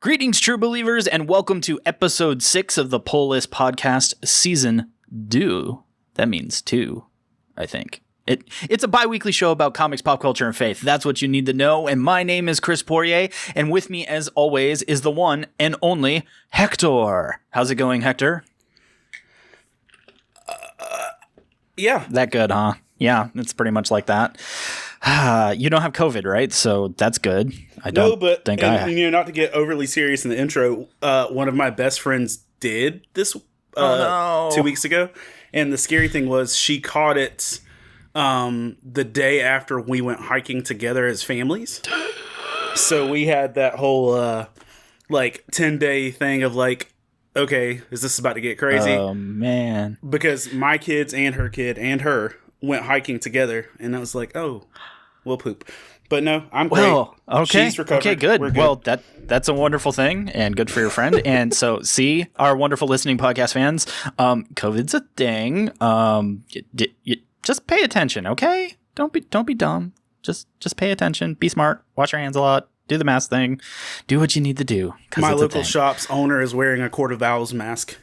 Greetings, true believers, and welcome to episode 6 of the Pull List Podcast, season 2. That means 2, I think. It's a bi-weekly show about comics, pop culture, and faith. That's what you need to know. And my name is Chris Poirier, and with me, as always, is the one and only Hector. How's it going, Hector? Yeah. That good, huh? Yeah, it's pretty much like that. You don't have COVID, right? So that's good. I don't think not to get overly serious in the intro, one of my best friends did this 2 weeks ago. And the scary thing was she caught it the day after we went hiking together as families. So we had that whole 10-day thing of okay, is this about to get crazy? Oh, man. Because my kids and her kid and her went hiking together, and I was like, oh, we'll poop. But no, I'm great. Well, okay. She's recovered. Okay, good. We're good. Well, that's a wonderful thing, and good for your friend. And so, see, our wonderful listening podcast fans, COVID's a thing. Just pay attention, okay? Don't be dumb. Just pay attention. Be smart. Wash your hands a lot. Do the mask thing. Do what you need to do. My local shop's owner is wearing a Court of Owls mask.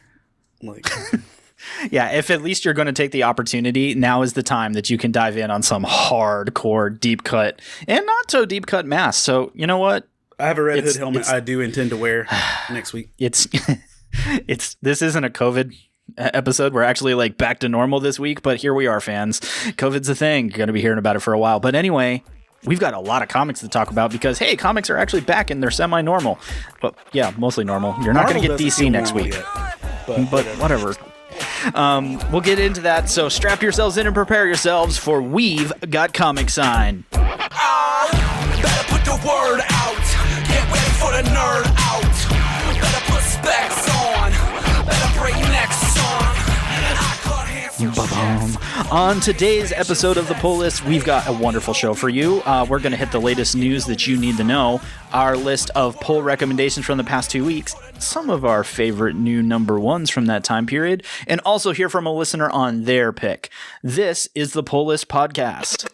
Yeah, if at least you're going to take the opportunity, now is the time that you can dive in on some hardcore deep cut and not so deep cut masks. So, you know what? I have a Red Hood helmet I do intend to wear next week. This isn't a COVID episode. We're actually back to normal this week, but here we are, fans. COVID's a thing. You're going to be hearing about it for a while. But anyway, we've got a lot of comics to talk about because, hey, comics are actually back and they're semi-normal. But yeah, mostly normal. You're not going to get DC next week. But whatever. We'll get into that, so strap yourselves in and prepare yourselves, for we've got Comic Sign. Better put the word out. Get ready for the nerd out. Better put specs on. Better break necks on. On today's episode of the Pull List, we've got a wonderful show for you. We're going to hit the latest news that you need to know, our list of pull recommendations from the past 2 weeks, some of our favorite new number ones from that time period, and also hear from a listener on their pick. This is the Pull List Podcast.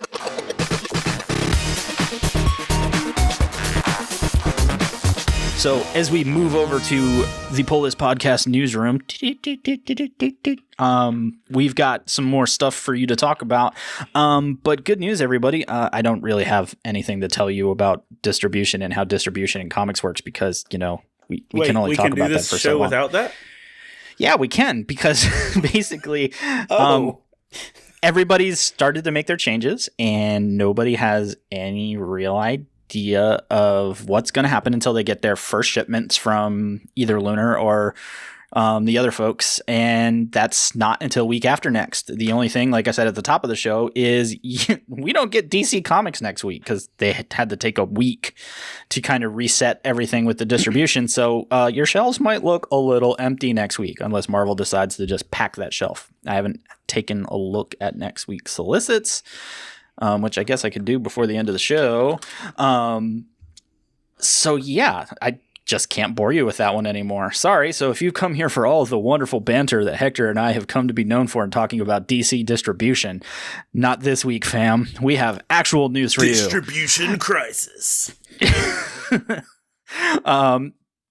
So as we move over to the Pull List Podcast newsroom, we've got some more stuff for you to talk about. But good news, everybody. I don't really have anything to tell you about distribution and how distribution in comics works because, we can only talk about that for so long. Without that? Yeah, we can, because basically everybody's started to make their changes and nobody has any real idea of what's going to happen until they get their first shipments from either Lunar or the other folks, and that's not until week after next. The only thing, like I said at the top of the show, is we don't get DC Comics next week because they had to take a week to kind of reset everything with the distribution. So your shelves might look a little empty next week unless Marvel decides to just pack that shelf. I haven't taken a look at next week's solicits, which I guess I could do before the end of the show. So yeah, I just can't bore you with that one anymore. Sorry. So if you've come here for all of the wonderful banter that Hector and I have come to be known for in talking about DC distribution, not this week, fam. We have actual news for Distribution crisis.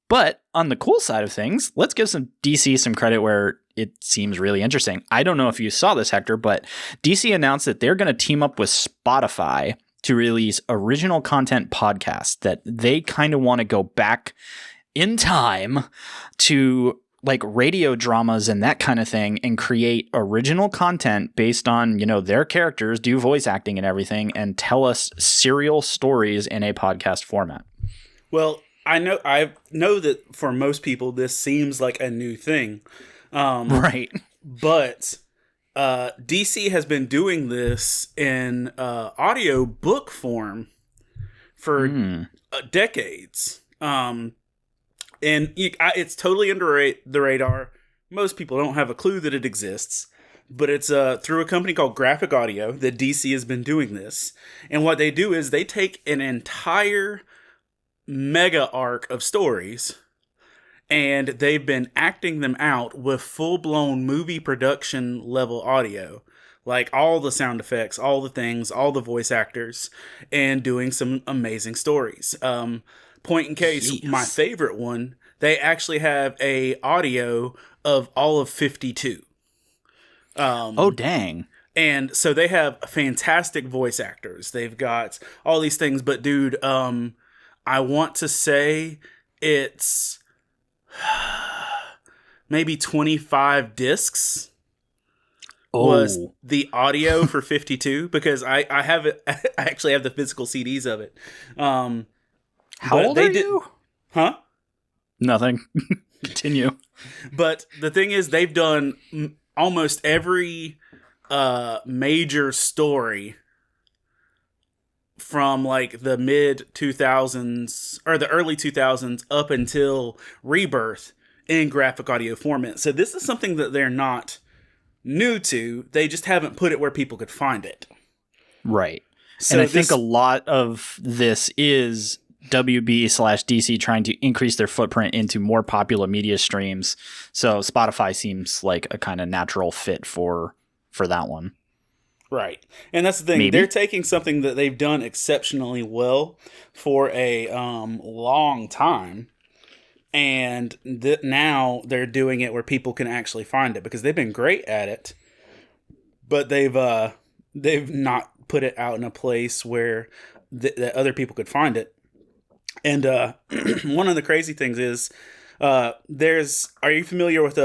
But on the cool side of things, let's give some DC some credit where it seems really interesting. I don't know if you saw this, Hector, but DC announced that they're going to team up with Spotify to release original content podcasts, that they kind of want to go back in time to radio dramas and that kind of thing and create original content based on, their characters, do voice acting and everything, and tell us serial stories in a podcast format. Well, I know that for most people this seems like a new thing. Right. But DC has been doing this in audio book form for decades. And it's totally under the radar. Most people don't have a clue that it exists. But it's through a company called Graphic Audio that DC has been doing this. And what they do is they take an entire mega arc of stories, and they've been acting them out with full-blown movie production level audio, like all the sound effects, all the things, all the voice actors, and doing some amazing stories. Point in case, Yes. my favorite one, they actually have a audio of all of 52. Oh, dang. And so they have fantastic voice actors. They've got all these things, but dude, I want to say it's maybe 25 discs was the audio for 52, because I have it. I actually have the physical CDs of it. How old are you? Huh? Nothing. Continue. But the thing is, they've done almost every major story from like the mid 2000s or the early 2000s up until Rebirth in graphic audio format. So this is something that they're not new to. They just haven't put it where people could find it. Right. So and I think a lot of this is WB/DC trying to increase their footprint into more popular media streams. So Spotify seems like a kind of natural fit for that one. Right. And that's the thing. Maybe. They're taking something that they've done exceptionally well for a long time. And now they're doing it where people can actually find it, because they've been great at it. But they've not put it out in a place where that other people could find it. And one of the crazy things is, are you familiar with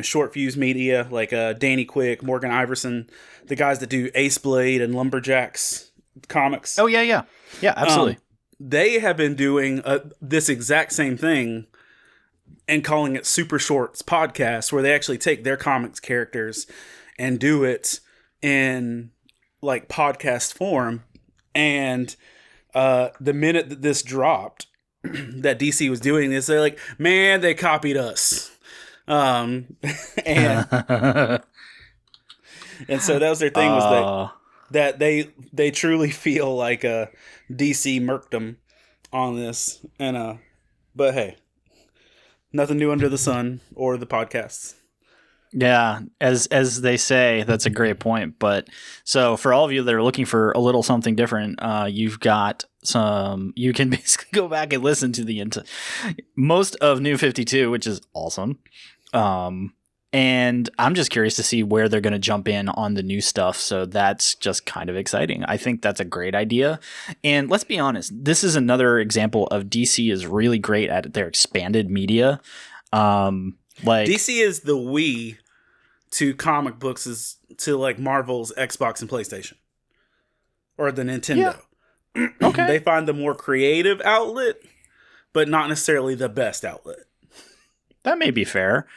short fuse media like Danny Quick, Morgan Iverson, the guys that do Ace Blade and Lumberjacks comics? Oh yeah, absolutely. They have been doing this exact same thing and calling it Super Shorts Podcast, where they actually take their comics characters and do it in like podcast form. And the minute that this dropped, that DC was doing this, they're like, man, they copied us. And so that was their thing, was that they truly feel like DC murked them on this. And but hey, nothing new under the sun or the podcasts. Yeah, as they say, that's a great point. But so for all of you that are looking for a little something different, you've got some. You can basically go back and listen to most of New 52, which is awesome. And I'm just curious to see where they're going to jump in on the new stuff. So that's just kind of exciting. I think that's a great idea. And let's be honest, this is another example of DC is really great at their expanded media. Like DC is the Wii to comic books is to like Marvel's Xbox and PlayStation or the Nintendo. Yeah. Okay. They find the more creative outlet, but not necessarily the best outlet. That may be fair.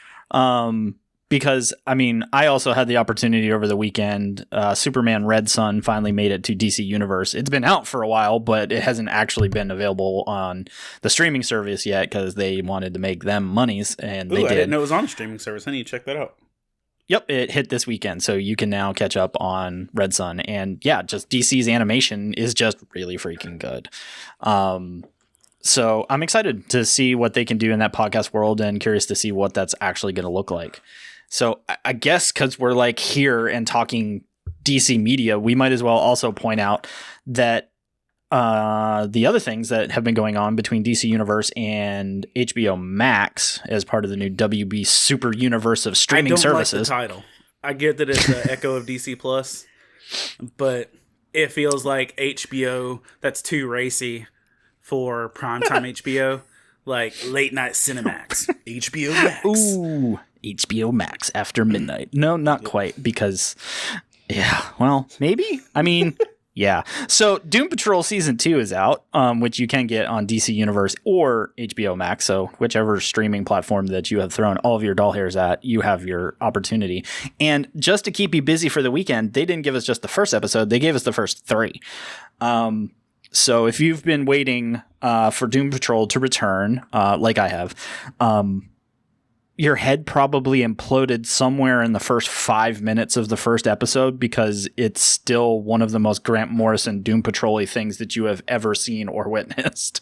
Because, I mean, I also had the opportunity over the weekend. Superman Red Sun finally made it to DC Universe. It's been out for a while, but it hasn't actually been available on the streaming service yet because they wanted to make them monies, and they did. I didn't know it was on a streaming service. I need to check that out. Yep, it hit this weekend, so you can now catch up on Red Sun. And yeah, just DC's animation is just really freaking good. So I'm excited to see what they can do in that podcast world and curious to see what that's actually going to look like. So I guess because we're like here and talking DC media, we might as well also point out that the other things that have been going on between DC Universe and HBO Max as part of the new WB Super Universe of streaming services. I don't like the title. I get that it's the echo of DC Plus, but it feels like HBO, that's too racy for primetime HBO, like late night Cinemax, HBO Max. Ooh, HBO Max after midnight. No, not quite, because, yeah, well, maybe. I mean, yeah. So Doom Patrol Season 2 is out, which you can get on DC Universe or HBO Max. So whichever streaming platform that you have thrown all of your doll hairs at, you have your opportunity. And just to keep you busy for the weekend, they didn't give us just the first episode. They gave us the first 3. So if you've been waiting for Doom Patrol to return, like I have, your head probably imploded somewhere in the first 5 minutes of the first episode because it's still one of the most Grant Morrison Doom Patrol-y things that you have ever seen or witnessed.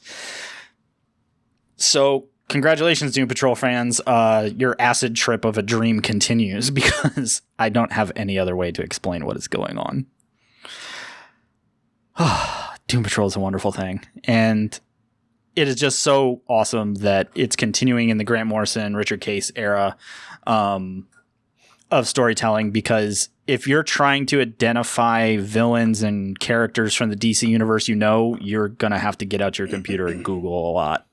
So congratulations, Doom Patrol fans. Your acid trip of a dream continues because I don't have any other way to explain what is going on. Doom Patrol is a wonderful thing. And it is just so awesome that it's continuing in the Grant Morrison, Richard Case era of storytelling, because if you're trying to identify villains and characters from the DC universe, you're going to have to get out your computer and Google a lot,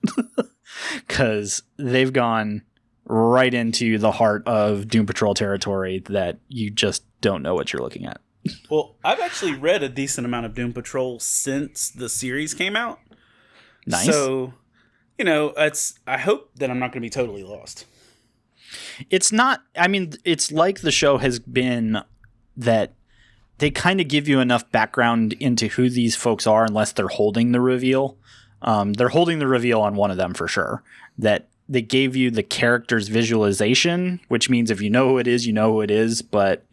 because they've gone right into the heart of Doom Patrol territory that you just don't know what you're looking at. Well, I've actually read a decent amount of Doom Patrol since the series came out. Nice. So, I hope that I'm not going to be totally lost. It's not, I mean, it's like the show has been that they kind of give you enough background into who these folks are, unless they're holding the reveal. They're holding the reveal on one of them for sure. That they gave you the character's visualization, which means if you know who it is, you know who it is. But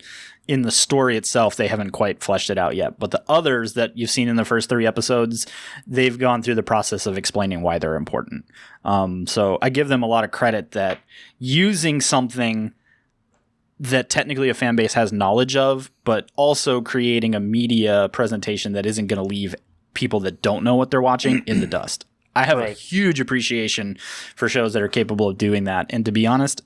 in the story itself, they haven't quite fleshed it out yet. But the others that you've seen in the first 3 episodes, they've gone through the process of explaining why they're important. So I give them a lot of credit that using something that technically a fan base has knowledge of, but also creating a media presentation that isn't going to leave people that don't know what they're watching in the dust. I have a huge appreciation for shows that are capable of doing that. And to be honest,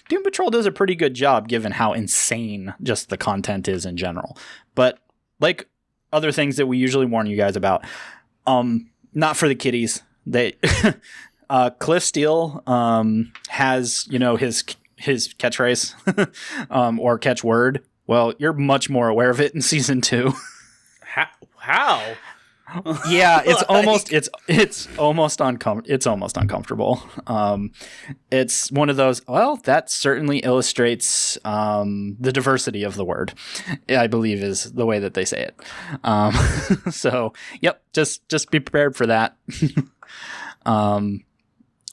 Doom Patrol does a pretty good job given how insane just the content is in general. But like other things that we usually warn you guys about, not for the kiddies. They Cliff Steele has, his catchphrase or catchword. Well, you're much more aware of it in season 2. How? Yeah, it's almost uncomfortable. It's one of those, well, that certainly illustrates the diversity of the word, I believe is the way that they say it. So yep, just be prepared for that.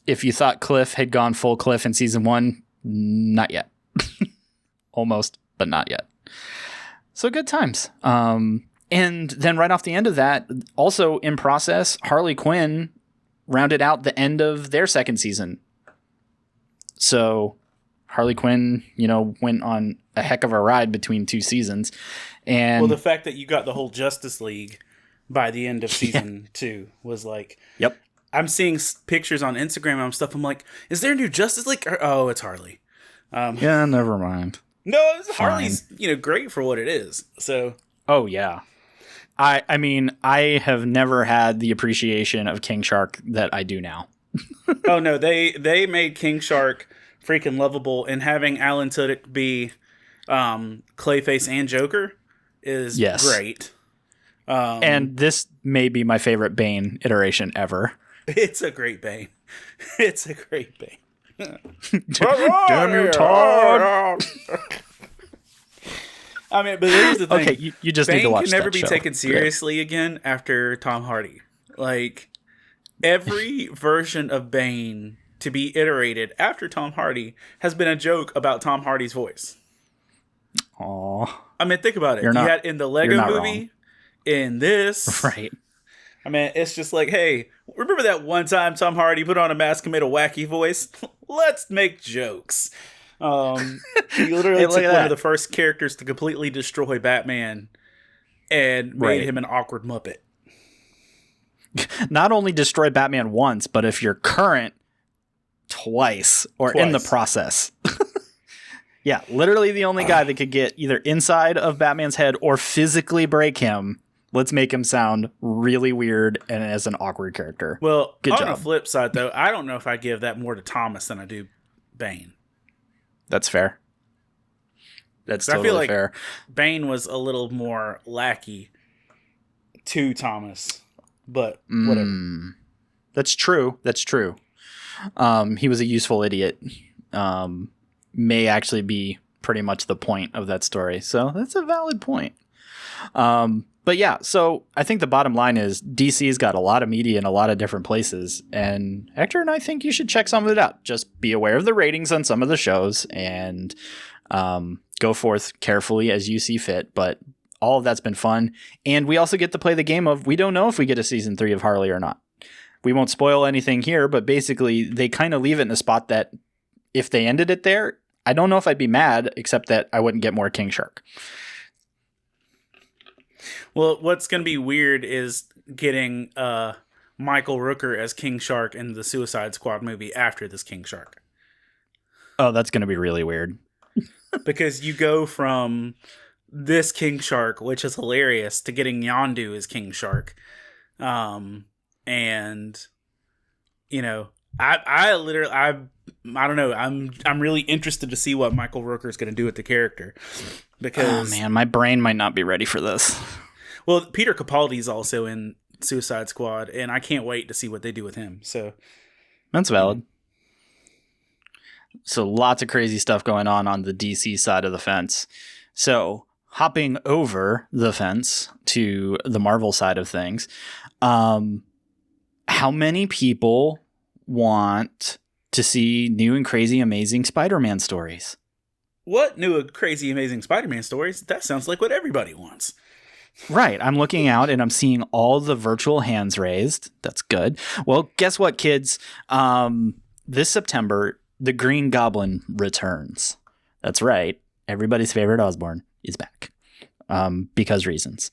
If you thought Cliff had gone full Cliff in season 1, not yet. Almost, but not yet. So good times. And then right off the end of that, also in process, Harley Quinn rounded out the end of their second season. So Harley Quinn, went on a heck of a ride between 2 seasons. And the fact that you got the whole Justice League by the end of season 2 was like, yep. I'm seeing pictures on Instagram and stuff. I'm like, is there a new Justice League? Oh, it's Harley. Yeah, never mind. No, Harley's great for what it is. So. Oh yeah. I mean, I have never had the appreciation of King Shark that I do now. Oh no, they made King Shark freaking lovable, and having Alan Tudyk be Clayface and Joker is great. And this may be my favorite Bane iteration ever. It's a great Bane. It's a great Bane. Damn you, Todd! I mean, but here's the thing. Okay, you just Bane need to watch can never that be show. taken seriously again after Tom Hardy. Like, every version of Bane to be iterated after Tom Hardy has been a joke about Tom Hardy's voice. Aww. I mean, think about it. You had in the Lego movie, wrong. In this. Right. I mean, it's just like, hey, remember that one time Tom Hardy put on a mask and made a wacky voice? Let's make jokes. He literally took one of the first characters to completely destroy Batman and made him an awkward Muppet. Not only destroy Batman once, but if you're current, twice or in the process. Yeah, literally the only guy that could get either inside of Batman's head or physically break him. Let's make him sound really weird and as an awkward character. Well, good job. On the flip side, though, I don't know if I give that more to Thomas than I do Bane. That's fair. That's totally I feel like fair. Bane was a little more lackey to Thomas, but whatever. That's true. He was a useful idiot. May actually be pretty much the point of that story. So that's a valid point. But yeah, so I think the bottom line is DC's got a lot of media in a lot of different places. And Hector and I think you should check some of it out. Just be aware of the ratings on some of the shows and go forth carefully as you see fit. But all of that's been fun. And we also get to play the game of we don't know if we get a season 3 of Harley or not. We won't spoil anything here, but basically they kind of leave it in a spot that if they ended it there, I don't know if I'd be mad, except that I wouldn't get more King Shark. Well, what's going to be weird is getting Michael Rooker as King Shark in the Suicide Squad movie after this King Shark. Oh, that's going to be really weird. Because you go from this King Shark, which is hilarious, to getting Yondu as King Shark. And, you know, I literally, I don't know. I'm really interested to see what Michael Rooker is going to do with the character. Because, oh, man, my brain might not be ready for this. Well, Peter Capaldi is also in Suicide Squad, and I can't wait to see what they do with him. So that's valid. So lots of crazy stuff going on the DC side of the fence. So hopping over the fence to the Marvel side of things, how many people want to see new and crazy, amazing Spider-Man stories? What new and crazy, amazing Spider-Man stories? That sounds like what everybody wants. Right. I'm looking out and I'm seeing all the virtual hands raised. That's good. Well, guess what, kids? This September, the Green Goblin returns. That's right. Everybody's favorite Osborn is back. Because reasons.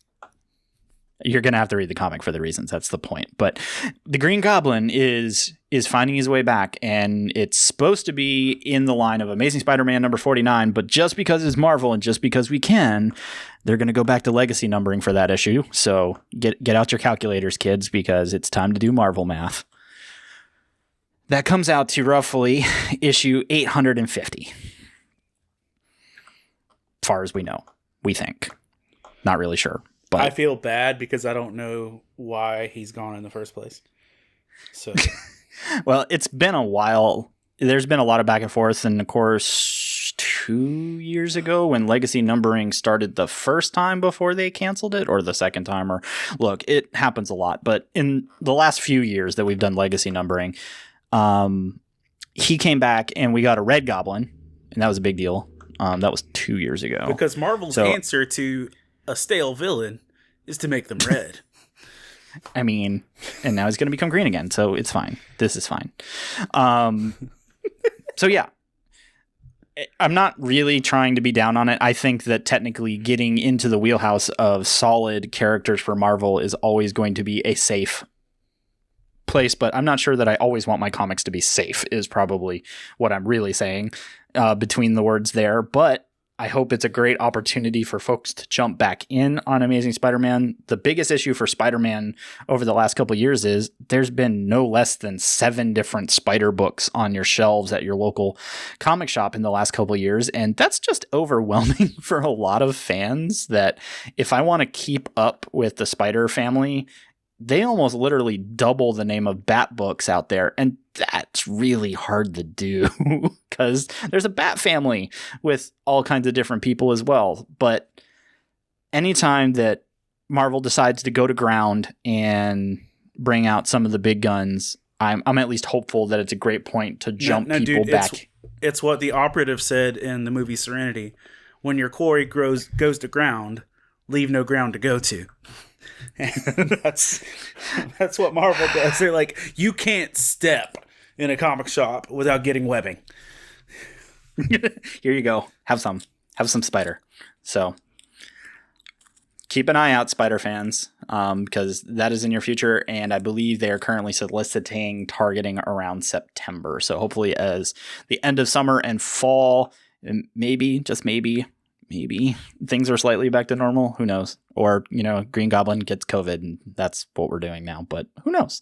You're going to have to read the comic for the reasons. That's the point. But the Green Goblin is finding his way back, and it's supposed to be in the line of Amazing Spider-Man number 49, but just because it's Marvel and just because we can, they're going to go back to legacy numbering for that issue. So get out your calculators, kids, because it's time to do Marvel math. That comes out to roughly issue 850. Far as we know, we think. Not really sure. But I feel bad because I don't know why he's gone in the first place. So, well, it's been a while. There's been a lot of back and forth. And of course, 2 years ago when legacy numbering started the first time before they canceled it, or the second time, or look, it happens a lot. But in the last few years that we've done legacy numbering, he came back and we got a Red Goblin, and that was a big deal. That was 2 years ago. Because Marvel's answer to a stale villain is to make them red. I mean, and now he's going to become green again, so it's fine. This is fine. So yeah, I'm not really trying to be down on it. I think that technically getting into the wheelhouse of solid characters for Marvel is always going to be a safe place, but I'm not sure that I always want my comics to be safe is probably what I'm really saying between the words there. But I hope it's a great opportunity for folks to jump back in on Amazing Spider-Man. The biggest issue for Spider-Man over the last couple of years is there's been no less than 7 different Spider books on your shelves at your local comic shop in the last couple of years. And that's just overwhelming for a lot of fans that if I want to keep up with the Spider family, they almost literally double the name of Bat books out there. And that's really hard to do because there's a Bat family with all kinds of different people as well. But anytime that Marvel decides to go to ground and bring out some of the big guns, I'm at least hopeful that it's a great point to jump people back. It's what the operative said in the movie Serenity. When your quarry goes to ground, leave no ground to go to. And that's what Marvel does. They're like, you can't step in a comic shop without getting webbing. Here you go. Have some Spider. So keep an eye out, Spider fans, because that is in your future. And I believe they are currently soliciting targeting around September. So hopefully as the end of summer and fall, and maybe, just maybe things are slightly back to normal. Who knows? Or, Green Goblin gets COVID and that's what we're doing now, but who knows?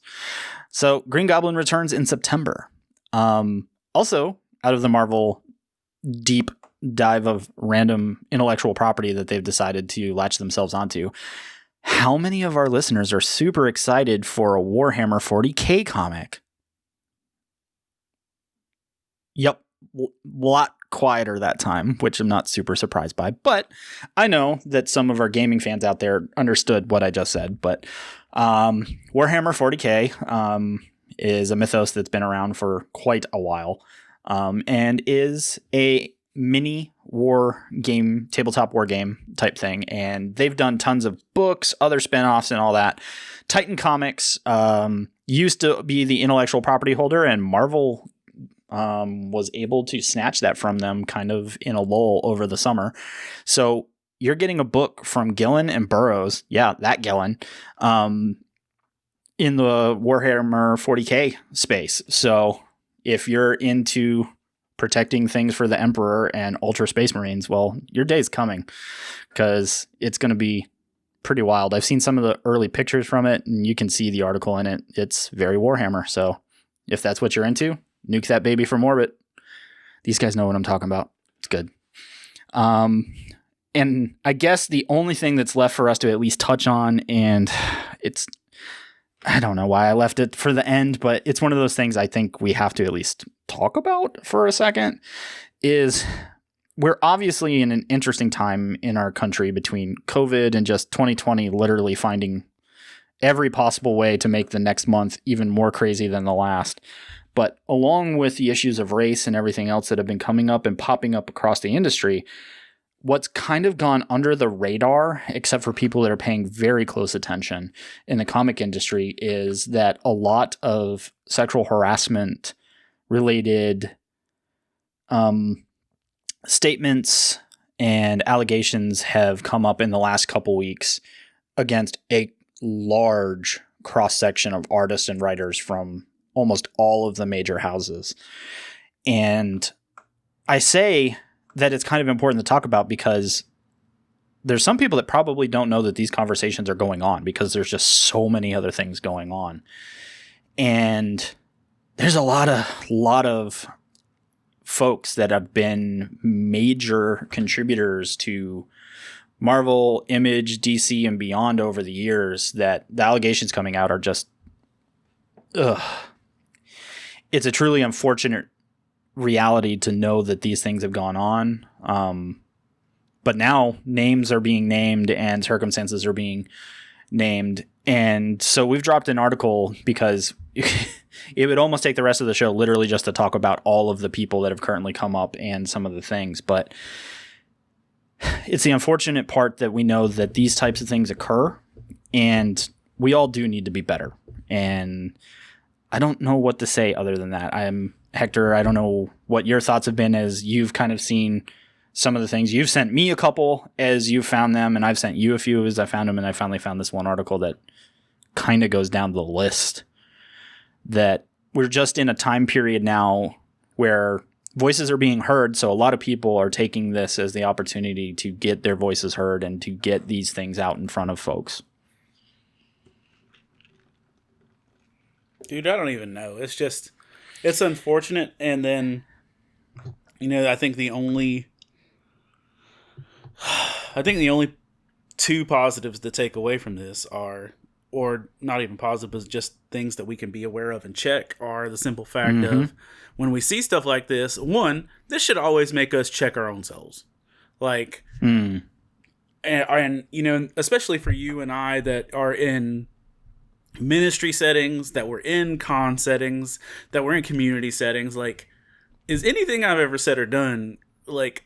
So Green Goblin returns in September. Also, out of the Marvel deep dive of random intellectual property that they've decided to latch themselves onto, how many of our listeners are super excited for a Warhammer 40K comic? Yep. Lot quieter that time, which I'm not super surprised by, but I know that some of our gaming fans out there understood what I just said. But Warhammer 40K is a mythos that's been around for quite a while, and is a mini war game, tabletop war game type thing. And they've done tons of books, other spinoffs and all that. Titan Comics used to be the intellectual property holder, and Marvel was able to snatch that from them kind of in a lull over the summer. So you're getting a book from Gillen and Burroughs. Yeah, that Gillen. in the Warhammer 40K space. So if you're into protecting things for the Emperor and Ultra Space Marines, well, your day's coming, because it's going to be pretty wild. I've seen some of the early pictures from it, and you can see the article in it. It's very Warhammer. So if that's what you're into, nuke that baby from orbit. These guys know what I'm talking about. It's good. And I guess the only thing that's left for us to at least touch on, and I don't know why I left it for the end, but it's one of those things I think we have to at least talk about for a second, is we're obviously in an interesting time in our country between COVID and just 2020 literally finding every possible way to make the next month even more crazy than the last. But along with the issues of race and everything else that have been coming up and popping up across the industry, what's kind of gone under the radar, except for people that are paying very close attention in the comic industry, is that a lot of sexual harassment related statements and allegations have come up in the last couple weeks against a large cross-section of artists and writers from almost all of the major houses. And I say that it's kind of important to talk about because there's some people that probably don't know that these conversations are going on because there's just so many other things going on. And there's a lot of folks that have been major contributors to Marvel, Image, DC, and beyond over the years that the allegations coming out are just, it's a truly unfortunate reality to know that these things have gone on. But now names are being named and circumstances are being named. And so we've dropped an article because it would almost take the rest of the show literally just to talk about all of the people that have currently come up and some of the things. But it's the unfortunate part that we know that these types of things occur, and we all do need to be better. And I don't know what to say other than that. Hector, I don't know what your thoughts have been as you've kind of seen some of the things. You've sent me a couple as you found them, and I've sent you a few as I found them, and I finally found this one article that kind of goes down the list, that we're just in a time period now where voices are being heard, so a lot of people are taking this as the opportunity to get their voices heard and to get these things out in front of folks. Dude, I don't even know. It's unfortunate. And then, I think the only two positives to take away from this are, or not even positive, but just things that we can be aware of and check, are the simple fact of when we see stuff like this, one, this should always make us check our own selves. Like, and especially for you and I that are in ministry settings, that we're in con settings, that we're in community settings, like, is anything I've ever said or done like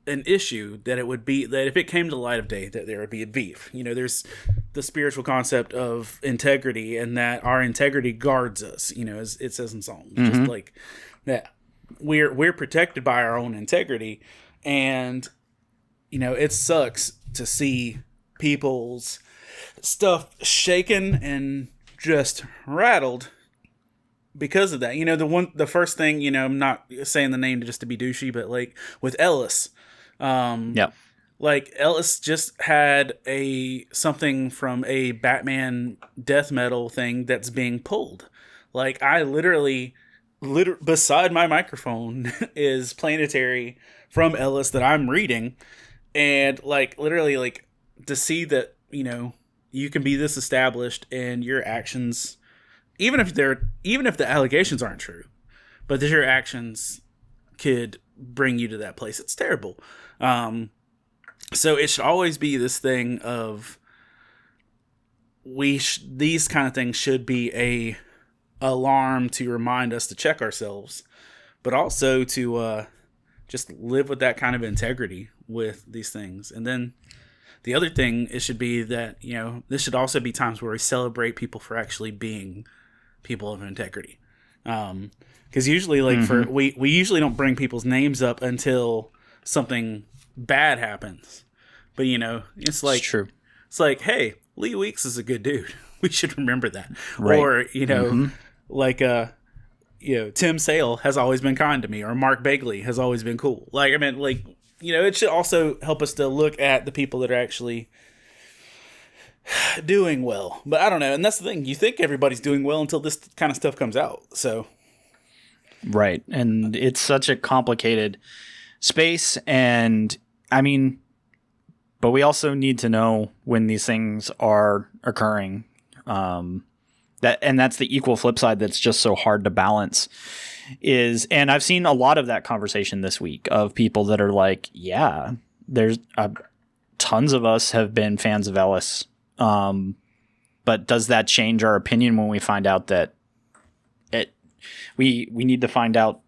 an issue that it would be that if it came to the light of day that there would be a beef? There's the spiritual concept of integrity, and that our integrity guards us, as it says in Psalms, just like that we're protected by our own integrity. And it sucks to see people's stuff shaken and just rattled because of that. The first thing, I'm not saying the name just to be douchey, but like with Ellis, like Ellis just had something from a Batman death metal thing that's being pulled. Like, I literally beside my microphone is Planetary from Ellis that I'm reading, and like literally, like, to see that you can be this established and your actions, even if the allegations aren't true, but that your actions could bring you to that place, it's terrible. So it should always be this thing of these kind of things should be a alarm to remind us to check ourselves, but also to just live with that kind of integrity with these things. And then the other thing, it should be that, this should also be times where we celebrate people for actually being people of integrity. Because usually, like, we usually don't bring people's names up until something bad happens. But, it's like, it's true. It's like, hey, Lee Weeks is a good dude. We should remember that. Right. Or, like, Tim Sale has always been kind to me, or Mark Bagley has always been cool. Like, I mean, like, it should also help us to look at the people that are actually doing well. But I don't know. And that's the thing. You think everybody's doing well until this kind of stuff comes out. So. Right. And it's such a complicated space. And I mean, but we also need to know when these things are occurring. That's the equal flip side that's just so hard to balance and I've seen a lot of that conversation this week of people that are like, yeah, there's tons of us have been fans of Ellis. But does that change our opinion when we find out that we need to find out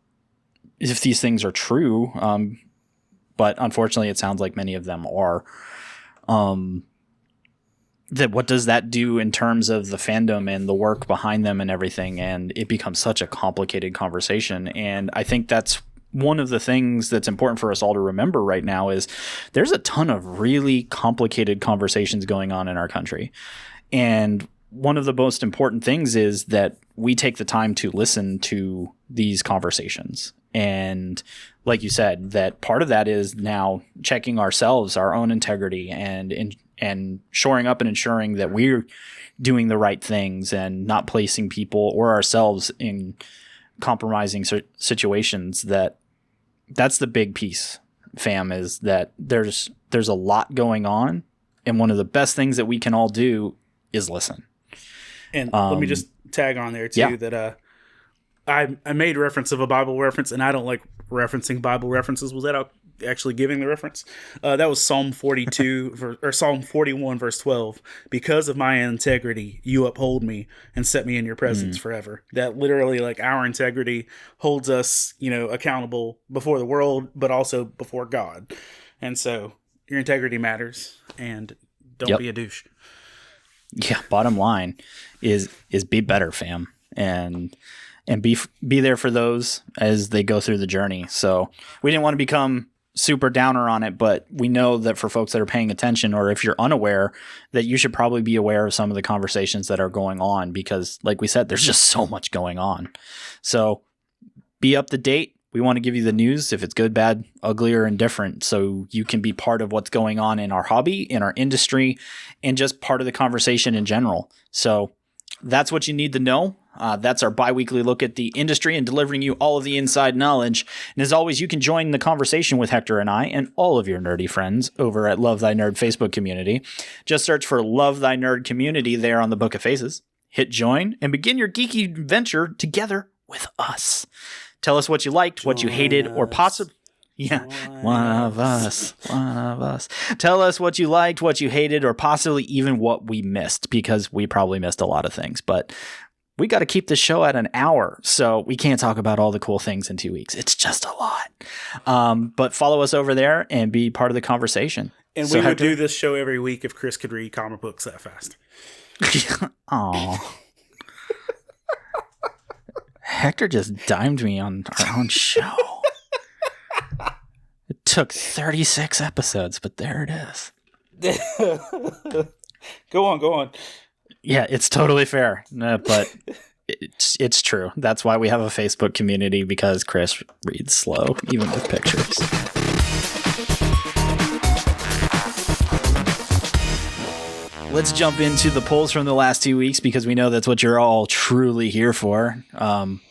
if these things are true? But unfortunately it sounds like many of them are. That what does that do in terms of the fandom and the work behind them and everything? And it becomes such a complicated conversation. And I think that's one of the things that's important for us all to remember right now is there's a ton of really complicated conversations going on in our country. And one of the most important things is that we take the time to listen to these conversations. And like you said, that part of that is now checking ourselves, our own integrity, and shoring up and ensuring that we're doing the right things and not placing people or ourselves in compromising situations. That's the big piece, fam, is that there's a lot going on. And one of the best things that we can all do is listen. And let me just tag on there too, that I made reference of a Bible reference, and I don't like referencing Bible references without actually giving the reference. That was Psalm 42 or Psalm 41 verse 12. Because of my integrity, you uphold me and set me in your presence forever. That literally, like, our integrity holds us, accountable before the world, but also before God. And so your integrity matters, and don't be a douche. Yeah. Bottom line is be better, fam. And be there for those as they go through the journey. So we didn't want to become super downer on it, but we know that for folks that are paying attention, or if you're unaware, that you should probably be aware of some of the conversations that are going on, because like we said, there's just so much going on. So be up to date. We want to give you the news, if it's good, bad, ugly, or indifferent, so you can be part of what's going on in our hobby, in our industry, and just part of the conversation in general. So that's what you need to know. That's our bi-weekly look at the industry and delivering you all of the inside knowledge. And as always, you can join the conversation with Hector and I and all of your nerdy friends over at Love Thy Nerd Facebook community. Just search for Love Thy Nerd Community there on the Book of Faces. Hit join and begin your geeky adventure together with us. Tell us what you liked, what you hated, or possibly... Yeah, one of us. Tell us what you liked, what you hated, or possibly even what we missed, because we probably missed a lot of things. But we got to keep the show at an hour, so we can't talk about all the cool things in 2 weeks. It's just a lot. But follow us over there and be part of the conversation. And we would do this show every week if Chris could read comic books that fast. Aw. Hector just dimed me on our own show. It took 36 episodes, but there it is. Go on. Yeah, it's totally fair, but it's true. That's why we have a Facebook community, because Chris reads slow, even with pictures. Let's jump into the polls from the last 2 weeks, because we know that's what you're all truly here for,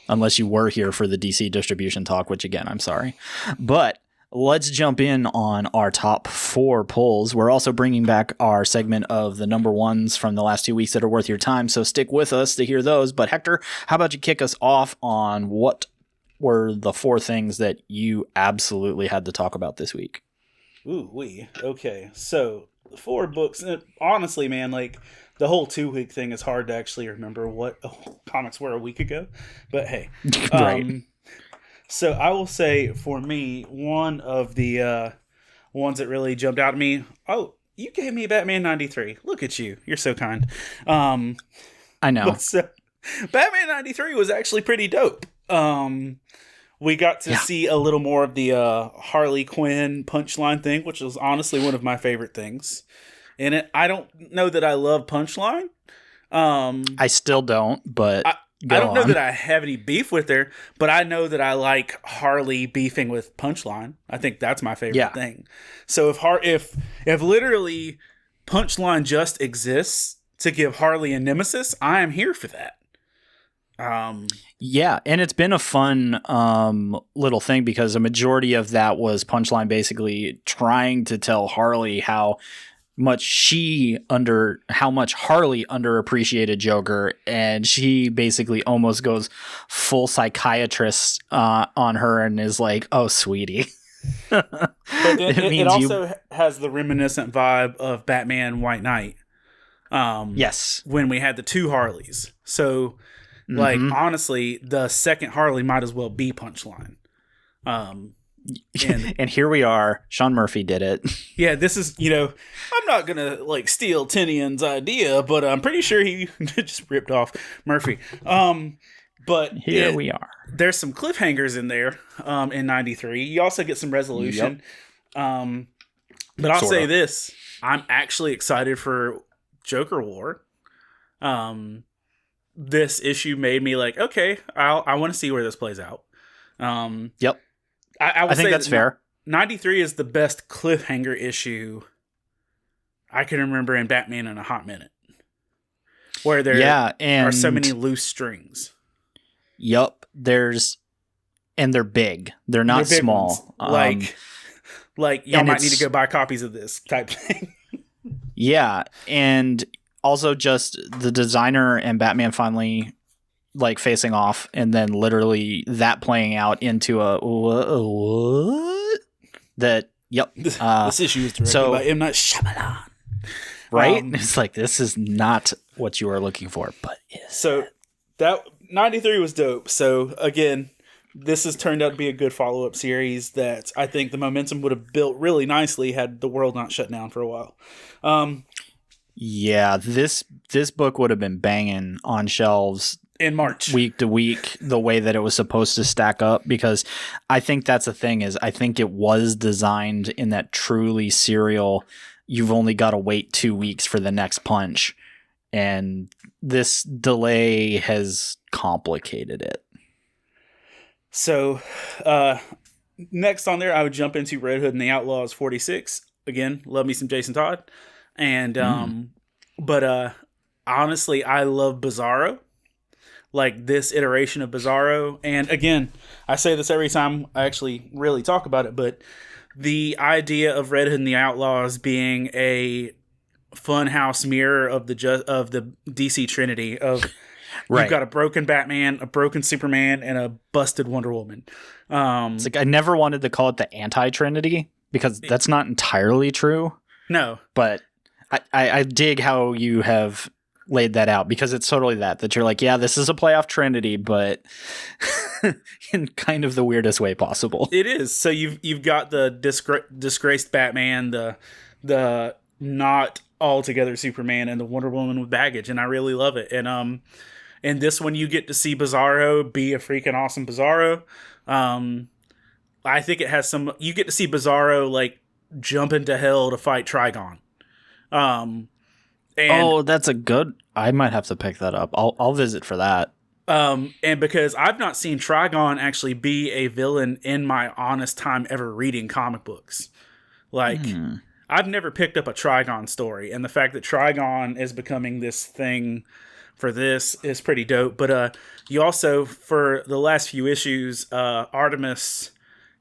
unless you were here for the DC distribution talk, which, again, I'm sorry. But let's jump in on our top 4 polls. We're also bringing back our segment of the number ones from the last 2 weeks that are worth your time, so stick with us to hear those. But Hector, how about you kick us off on what were the 4 things that you absolutely had to talk about this week? Okay. So 4 books. Honestly, man, like, the whole 2-week thing is hard to actually remember what comics were a week ago. But hey, Right. So I will say, for me, one of the ones that really jumped out at me. Oh, you gave me Batman 93. Look at you. You're so kind. I know. So, Batman 93 was actually pretty dope. We got to see a little more of the Harley Quinn punchline thing, which was honestly one of my favorite things in it. I don't know that I love punchline. I still don't, but I go don't know on. that I have any beef with her, but I know that I like Harley beefing with Punchline. I think that's my favorite Yeah. thing. So if literally Punchline just exists to give Harley a nemesis, I am here for that. Yeah, and it's been a fun little thing because a majority of that was Punchline basically trying to tell Harley how much Harley underappreciated Joker, and she basically almost goes full psychiatrist on her and is like, "Oh, sweetie." But then it means also has the reminiscent vibe of Batman White Knight. Yes. When we had the two Harleys. So, like, honestly, the second Harley might as well be Punchline. And here we are. Sean Murphy did it. Yeah, this is, I'm not going to, like, steal Tinian's idea, but I'm pretty sure he just ripped off Murphy. But Here we are. There's some cliffhangers in there in 93. You also get some resolution. Yep. But I'll say this. I'm actually excited for Joker War. This issue made me like, okay, I want to see where this plays out. Yep. I think that's fair. 93 is the best cliffhanger issue I can remember in Batman in a hot minute. Where there are so many loose strings. Yep. They're big. They're not small. Like y'all might need to go buy copies of this type thing. Yeah. And also just the designer and Batman finally like facing off, and then literally that playing out into a what? That yep. This issue is directed by M. Night Shyamalan. Right? It's like, this is not what you are looking for, but that 93 was dope. So again, this has turned out to be a good follow-up series that I think the momentum would have built really nicely had the world not shut down for a while. Yeah, this book would have been banging on shelves in March, week to week, the way that it was supposed to stack up, because I think that's the thing is I think it was designed in that truly serial, you've only got to wait 2 weeks for the next punch, and this delay has complicated it. So next on there, I would jump into Red Hood and the Outlaws 46. Again, love me some Jason Todd. And but honestly, I love Bizarro. Like this iteration of Bizarro. And again, I say this every time I actually really talk about it, but the idea of Red Hood and the Outlaws being a funhouse mirror of the DC Trinity of right. You've got a broken Batman, a broken Superman, and a busted Wonder Woman. It's like I never wanted to call it the anti-Trinity because that's not entirely true. No. But I dig how you have laid that out, because it's totally that you're like, yeah, this is a playoff Trinity, but in kind of the weirdest way possible. It is. So you've got the disgraced Batman, the not altogether Superman, and the Wonder Woman with baggage, and I really love it. And in this one, you get to see Bizarro be a freaking awesome Bizarro. I think it has some. You get to see Bizarro like jump into hell to fight Trigon. That's a good. I might have to pick that up. I'll visit for that. And because I've not seen Trigon actually be a villain in my honest time ever reading comic books, like I've never picked up a Trigon story, and the fact that Trigon is becoming this thing for this is pretty dope. But you also, for the last few issues, Artemis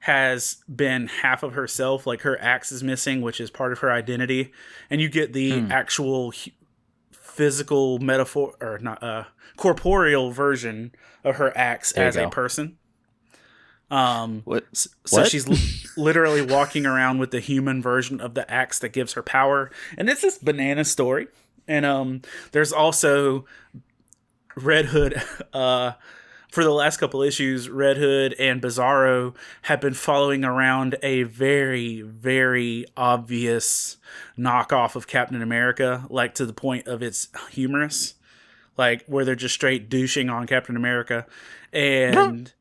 has been half of herself, like her axe is missing, which is part of her identity, and you get the actual physical metaphor, or not corporeal version of her axe as a person. So she's literally walking around with the human version of the axe that gives her power, and it's this banana story. And there's also Red Hood. For the last couple issues, Red Hood and Bizarro have been following around a very, very obvious knockoff of Captain America, like to the point of it's humorous, like where they're just straight douching on Captain America, and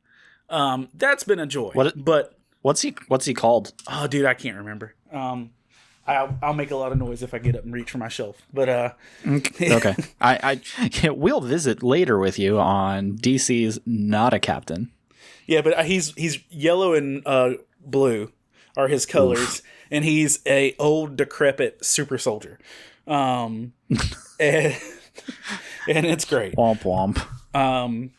that's been a joy. What's he called? Oh, dude, I can't remember. I'll make a lot of noise if I get up and reach for my shelf. But Okay. I we'll visit later with you on DC's Not a Captain. yeah, but he's yellow and blue are his colors, and he's a old decrepit super soldier, and it's great. Womp womp.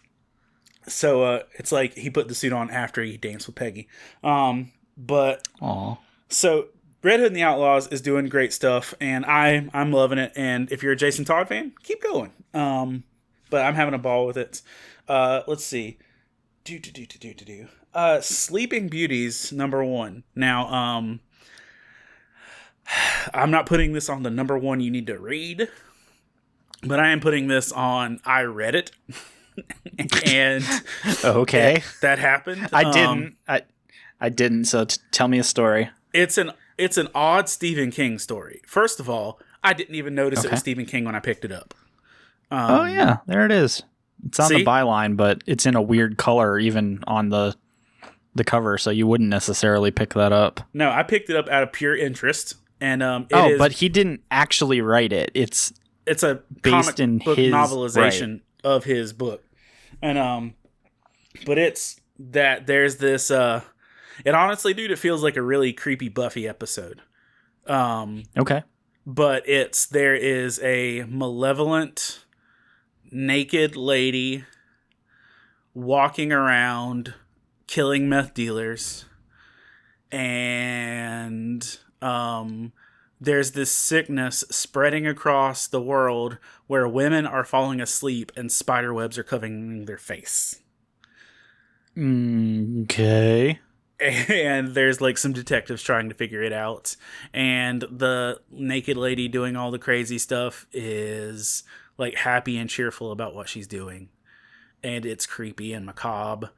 So it's like he put the suit on after he danced with Peggy. But Aw. so Red Hood and the Outlaws is doing great stuff, and I'm loving it. And if you're a Jason Todd fan, keep going. But I'm having a ball with it. Let's see. Sleeping Beauties #1. Now, I'm not putting this on the #1 you need to read, but I am putting this on I read it. And Okay. that happened. I didn't. I didn't. So tell me a story. It's an odd Stephen King story. First of all, I didn't even notice it was Stephen King when I picked it up. Oh yeah, there it is. It's on see? the byline, but it's in a weird color even on the cover, so you wouldn't necessarily pick that up. No, I picked it up out of pure interest, and but he didn't actually write it. It's a based comic in book his novelization of his book, and but it's that there's this. It honestly, dude, it feels like a really creepy Buffy episode. Okay. But there is a malevolent, naked lady walking around killing meth dealers, and there's this sickness spreading across the world where women are falling asleep and spider webs are covering their face. Okay. And there's like some detectives trying to figure it out, and the naked lady doing all the crazy stuff is like happy and cheerful about what she's doing, and it's creepy and macabre.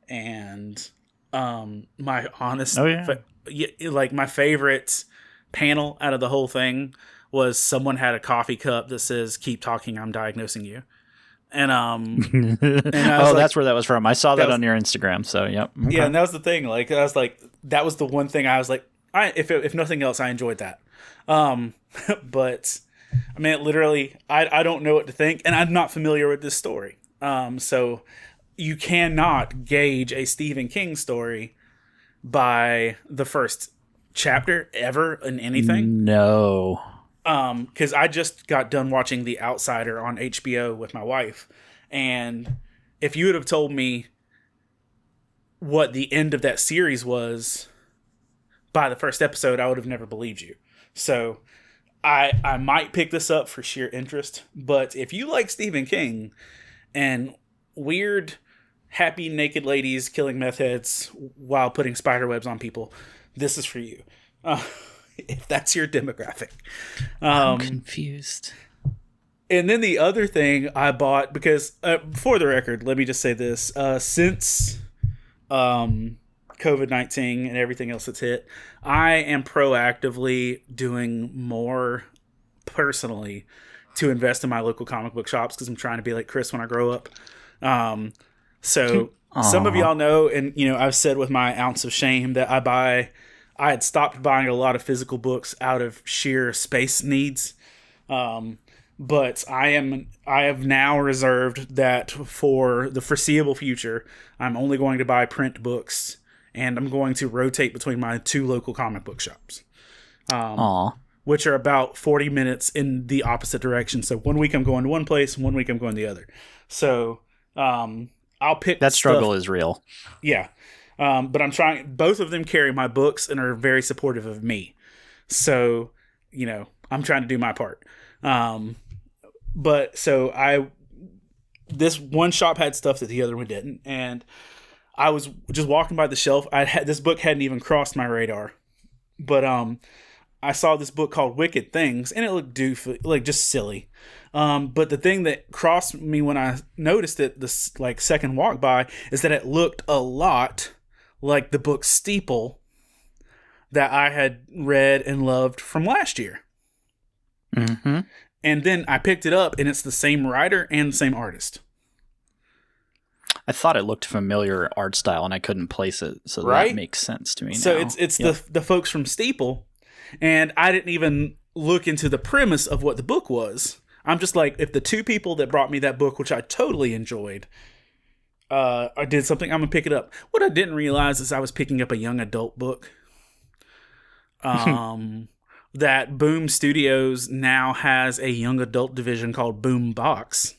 And my honest like my favorite panel out of the whole thing was someone had a coffee cup that says "Keep talking, I'm diagnosing you." And and that's where that was from. I saw that on your Instagram. So yep. Okay. Yeah, and that was the thing. Like I was like, that was the one thing I was like, if nothing else, I enjoyed that. But I mean, it literally, I don't know what to think, and I'm not familiar with this story. So you cannot gauge a Stephen King story by the first chapter ever in anything. No. Because I just got done watching The Outsider on HBO with my wife, and if you would have told me what the end of that series was by the first episode, I would have never believed you. So I might pick this up for sheer interest, but if you like Stephen King and weird, happy naked ladies killing meth heads while putting spider webs on people, this is for you. If that's your demographic. I'm confused. And then the other thing I bought, because for the record, let me just say this. Since COVID-19 and everything else that's hit, I am proactively doing more personally to invest in my local comic book shops, because I'm trying to be like Chris when I grow up. So some of y'all know, and I've said with my ounce of shame that I had stopped buying a lot of physical books out of sheer space needs. But I have now reserved that for the foreseeable future, I'm only going to buy print books, and I'm going to rotate between my 2 local comic book shops. Which are about 40 minutes in the opposite direction. So one week I'm going to one place, and one week I'm going the other. So I'll pick that struggle is real. Yeah. But I'm trying, both of them carry my books and are very supportive of me. So, I'm trying to do my part. But so this one shop had stuff that the other one didn't. And I was just walking by the shelf. This book hadn't even crossed my radar, but, I saw this book called Wicked Things, and it looked doofy, like just silly. But the thing that crossed me when I noticed it, this second walk by, is that it looked a lot like the book Steeple that I had read and loved from last year. Mm-hmm. And then I picked it up, and it's the same writer and the same artist. I thought it looked familiar art style, and I couldn't place it, so right? That makes sense to me. So now. it's the folks from Steeple, And I didn't even look into the premise of what the book was. I'm just like, if the two people that brought me that book, which I totally enjoyed, or did something, I'm gonna pick it up. What I didn't realize is I was picking up a young adult book. That Boom Studios now has a young adult division called Boom Box,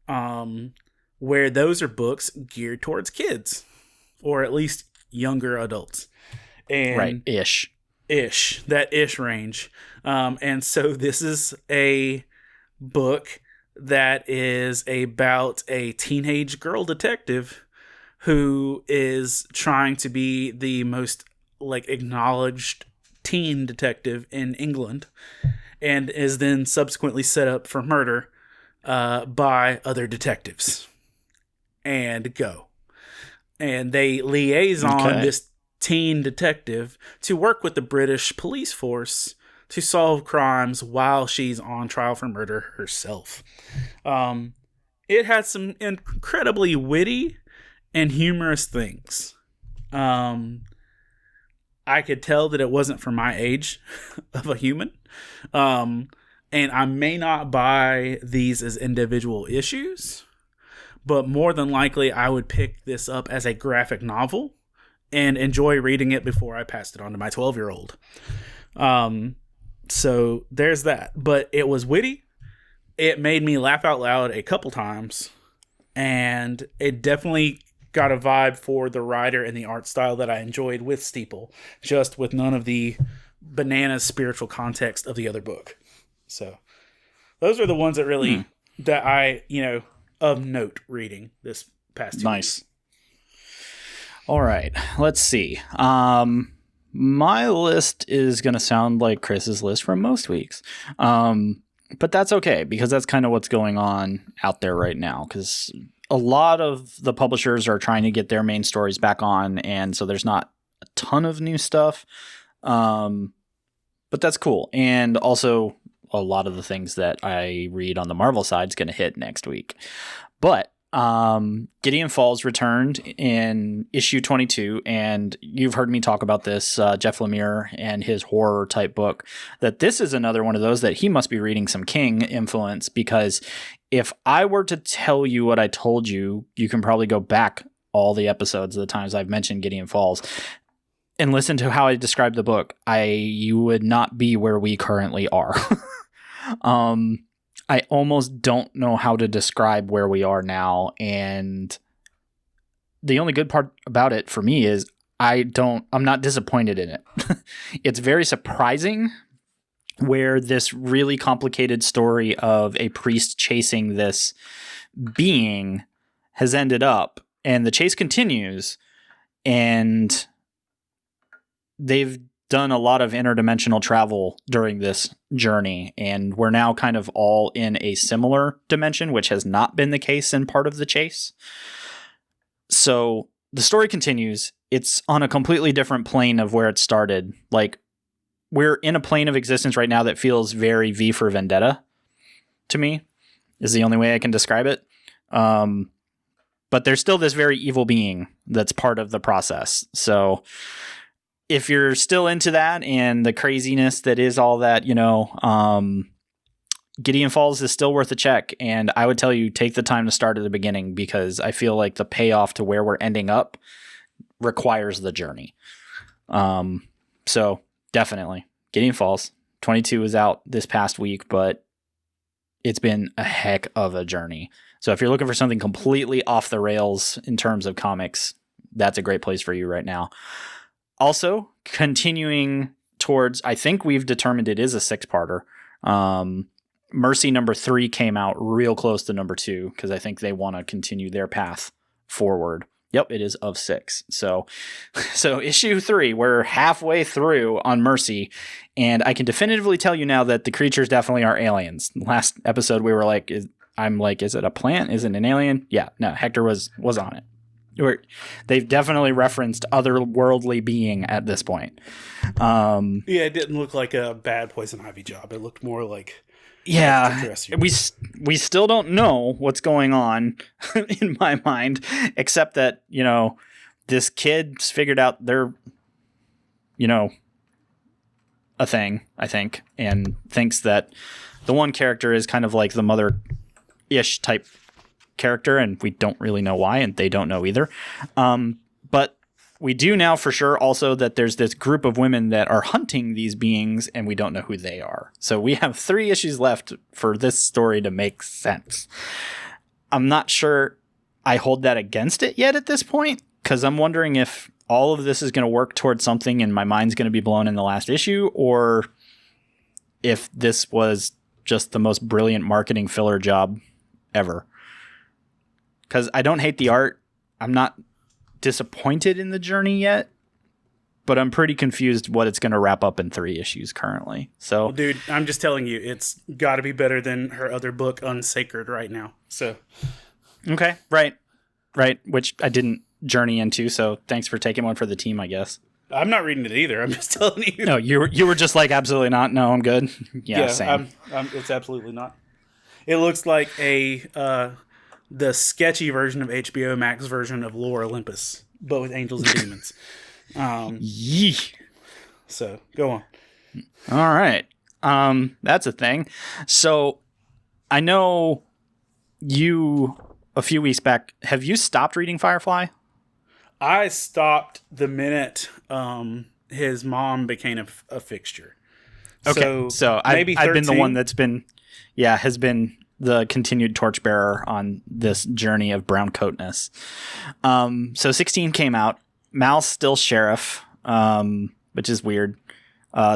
where those are books geared towards kids, or at least younger adults. And Right, ish, that ish range. And so this is a book that is about a teenage girl detective who is trying to be the most like acknowledged teen detective in England, and is then subsequently set up for murder by other detectives. And they liaison this teen detective to work with the British police force to solve crimes while she's on trial for murder herself. It had some incredibly witty and humorous things. I could tell that it wasn't for my age of a human. And I may not buy these as individual issues, but more than likely I would pick this up as a graphic novel and enjoy reading it before I passed it on to my 12-year-old. So there's that. But it was witty. It made me laugh out loud a couple times. And it definitely got a vibe for the writer and the art style that I enjoyed with Steeple, just with none of the bananas spiritual context of the other book. So those are the ones that really, that I, of note reading this past 2 nice. weeks. All right, let's see. My list is going to sound like Chris's list from most weeks. But that's okay, because that's kind of what's going on out there right now, because a lot of the publishers are trying to get their main stories back on, and so there's not a ton of new stuff. But that's cool. And also, a lot of the things that I read on the Marvel side is going to hit next week. But Gideon Falls returned in issue 22, and you've heard me talk about this, Jeff Lemire and his horror type book, that this is another one of those that he must be reading some King influence, because if I were to tell you what I told you, you can probably go back all the episodes of the times I've mentioned Gideon Falls and listen to how I described the book. You would not be where we currently are. I almost don't know how to describe where we are now. And the only good part about it for me is I'm not disappointed in it. It's very surprising where this really complicated story of a priest chasing this being has ended up, and the chase continues, and they've done a lot of interdimensional travel during this journey, and we're now kind of all in a similar dimension, which has not been the case in part of the chase. So the story continues. It's on a completely different plane of where it started. Like, we're in a plane of existence right now that feels very V for Vendetta to me, is the only way I can describe it. But there's still this very evil being that's part of the process. So if you're still into that and the craziness that is all that, Gideon Falls is still worth a check. And I would tell you, take the time to start at the beginning, because I feel like the payoff to where we're ending up requires the journey. So definitely Gideon Falls 22 is out this past week, but it's been a heck of a journey. So if you're looking for something completely off the rails in terms of comics, that's a great place for you right now. Also, continuing towards, I think we've determined it is a 6-parter. Mercy number 3 came out real close to number 2, because I think they want to continue their path forward. Yep, it is of 6. So issue 3, we're halfway through on Mercy, and I can definitively tell you now that the creatures definitely are aliens. Last episode, we were like, is it a plant? Is it an alien? Yeah, no, Hector was on it. They've definitely referenced otherworldly being at this point. Yeah, it didn't look like a bad poison ivy job. It looked more like we still don't know what's going on in my mind, except that this kid's figured out they're a thing, I think, and thinks that the one character is kind of like the mother-ish type character, and we don't really know why, and they don't know either. But we do now for sure also that there's this group of women that are hunting these beings, and we don't know who they are. So we have 3 issues left for this story to make sense. I'm not sure I hold that against it yet at this point, because I'm wondering if all of this is going to work towards something and my mind's going to be blown in the last issue, or if this was just the most brilliant marketing filler job ever. Because I don't hate the art. I'm not disappointed in the journey yet, but I'm pretty confused what it's going to wrap up in 3 issues currently. So, well, dude, I'm just telling you, it's got to be better than her other book, Unsacred, right now. So, okay, right, which I didn't journey into. So, thanks for taking one for the team, I guess. I'm not reading it either. I'm just telling you. No, you were just like absolutely not. No, I'm good. Yeah, same. It's absolutely not. It looks like the sketchy version of HBO Max version of Lore Olympus, but with angels and demons. Yee. So go on. All right. That's a thing. So I know you a few weeks back. Have you stopped reading Firefly? I stopped the minute his mom became a fixture. Okay. So I've been the one that's been, has been the continued torchbearer on this journey of brown coatness. So 16 came out. Mal's still sheriff, which is weird.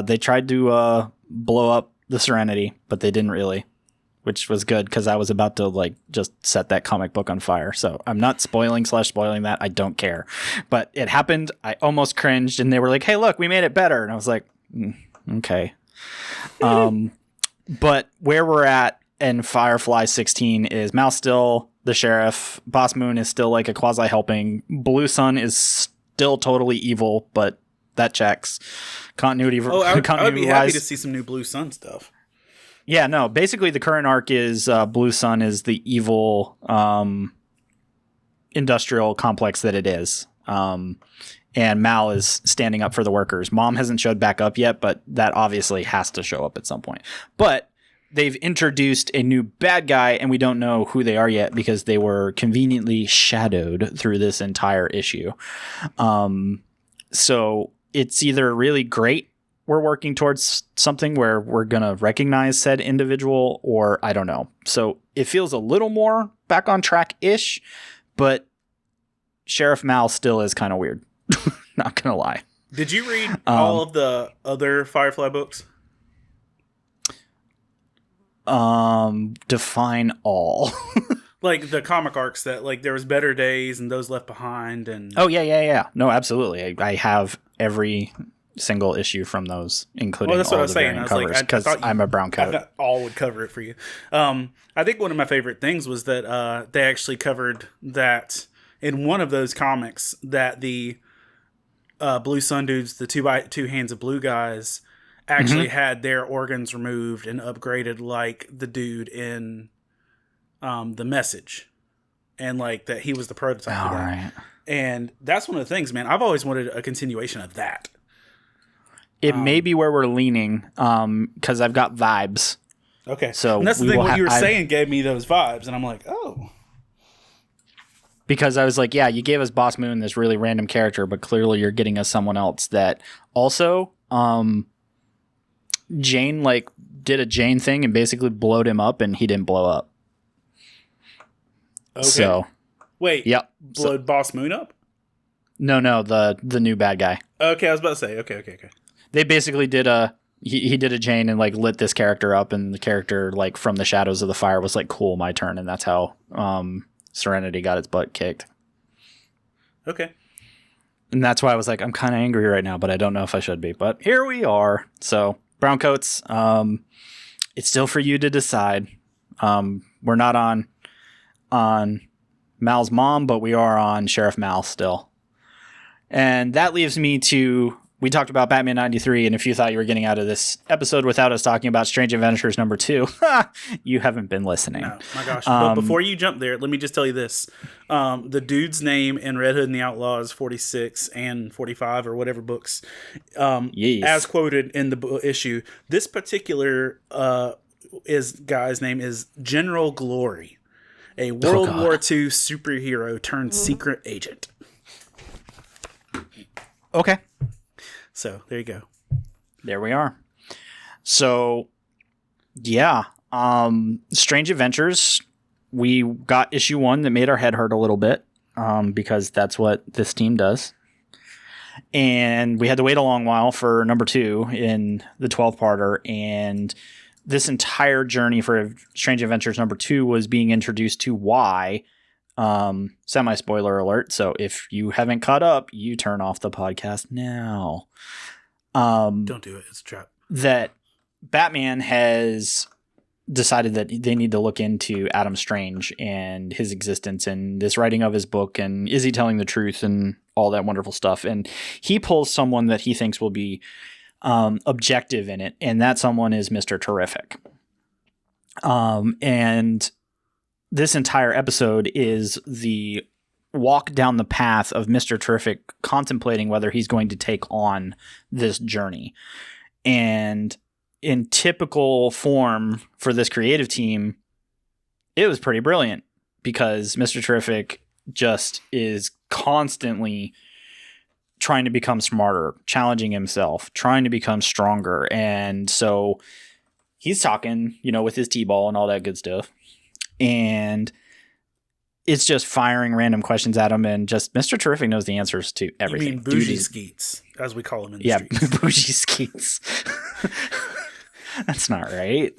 They tried to blow up the Serenity, but they didn't really, which was good because I was about to just set that comic book on fire. So I'm not spoiling that. I don't care. But it happened. I almost cringed, and they were like, "Hey, look, we made it better." And I was like, okay. But where we're at in Firefly 16 is Mal's still the sheriff. Boss Moon is still like a quasi helping. Blue Sun is still totally evil, but that checks. Continuity. I would be happy to see some new Blue Sun stuff. Yeah, no. Basically, the current arc is Blue Sun is the evil industrial complex that it is. And Mal is standing up for the workers. Mom hasn't showed back up yet, but that obviously has to show up at some point. But they've introduced a new bad guy, and we don't know who they are yet because they were conveniently shadowed through this entire issue. So it's either really great, we're working towards something where we're going to recognize said individual, or I don't know. So it feels a little more back on track-ish, but Sheriff Mal still is kind of weird. Not going to lie. Did you read all of the other Firefly books? Define all. Like the comic arcs that there was Better Days and Those Left Behind and yeah. No, absolutely. I have every single issue from those, including that's all what I was the saying. variant covers, because I'm a brown coat. I thought all would cover it for you. I think one of my favorite things was that they actually covered that in one of those comics that the Blue Sun dudes, the 2x2 Hands of Blue guys, actually had their organs removed and upgraded like the dude in The Message, and that he was the prototype of that. Right. And that's one of the things, man. I've always wanted a continuation of that. It may be where we're leaning, because I've got vibes. Okay, so and that's the thing. What you were saying gave me those vibes, and I'm like, oh. Because I was like, yeah, you gave us Boss Moon, this really random character, but clearly you're getting us someone else that also, Jane did a Jane thing and basically blowed him up, and he didn't blow up. Okay. So, wait, yep. Blowed Boss Moon up? No, the new bad guy. Okay, I was about to say, okay. They basically did he did a Jane and lit this character up, and the character from the shadows of the fire was cool, my turn, and that's how Serenity got its butt kicked. Okay. And that's why I was like, I'm kind of angry right now, but I don't know if I should be. But here we are. So, Browncoats, it's still for you to decide. We're not on Mal's mom, but we are on Sheriff Mal still. And that leaves me to we talked about Batman 93, and if you thought you were getting out of this episode without us talking about Strange Adventures number 2, you haven't been listening. No, my gosh. But before you jump there, let me just tell you this. The dude's name in Red Hood and the Outlaws 46 and 45 or whatever books, Yes. as quoted in the issue, this particular guy's name is General Glory, a World War II superhero turned secret agent. Okay. So there you go. There we are. So, yeah. Strange Adventures, we got issue 1 that made our head hurt a little bit, because that's what this team does. And we had to wait a long while for number 2 in the 12-parter, and this entire journey for Strange Adventures number 2 was being introduced to why. Semi-spoiler alert, so if you haven't caught up, you turn off the podcast now. Don't do it. It's a trap. That Batman has decided that they need to look into Adam Strange and his existence and this writing of his book, and is he telling the truth and all that wonderful stuff. And he pulls someone that he thinks will be objective in it, and that someone is Mr. Terrific. And this entire episode is the walk down the path of Mr. Terrific contemplating whether he's going to take on this journey. And in typical form for this creative team, it was pretty brilliant, because Mr. Terrific just is constantly trying to become smarter, challenging himself, trying to become stronger. And so he's talking, with his T-ball and all that good stuff. And it's just firing random questions at him, and just Mr. Terrific knows the answers to everything. You mean bougie skeets, as we call him in the streets. Yeah, bougie skeets. That's not right.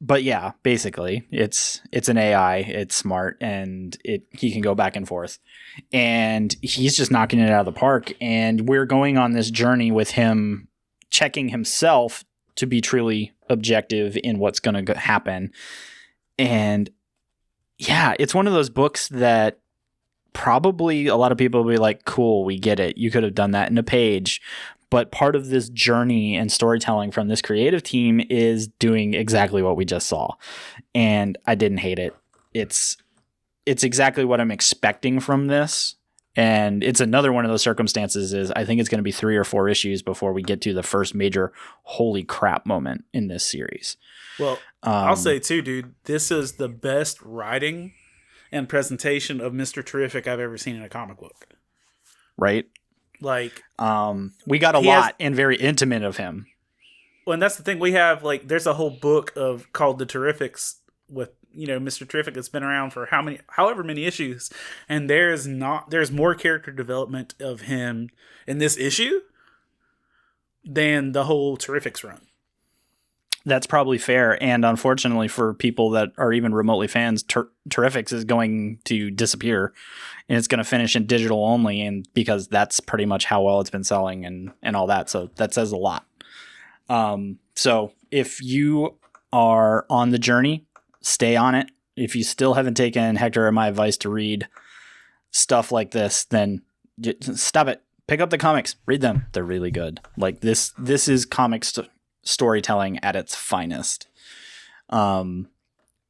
But yeah, basically, it's an AI. It's smart, and he can go back and forth, and he's just knocking it out of the park. And we're going on this journey with him, checking himself to be truly objective in what's going to happen. And yeah, it's one of those books that probably a lot of people will be like, cool, we get it. You could have done that in a page. But part of this journey and storytelling from this creative team is doing exactly what we just saw. And I didn't hate it. It's exactly what I'm expecting from this. And it's another one of those circumstances is I think it's going to be 3 or 4 issues before we get to the first major holy crap moment in this series. Well, I'll say too, dude, this is the best writing and presentation of Mr. Terrific I've ever seen in a comic book. Right? Like, we got a lot and very intimate of him. Well, and that's the thing. We have, there's a whole book called The Terrifics with, Mr. Terrific that's been around for however many issues, and there's more character development of him in this issue than the whole Terrifics run. That's probably fair, and unfortunately for people that are even remotely fans, Terrifics is going to disappear, and it's going to finish in digital only, and because that's pretty much how well it's been selling and all that, so that says a lot. So if you are on the journey, stay on it. If you still haven't taken Hector or my advice to read stuff like this, then stop it. Pick up the comics. Read them. They're really good. Like this is comics storytelling at its finest. And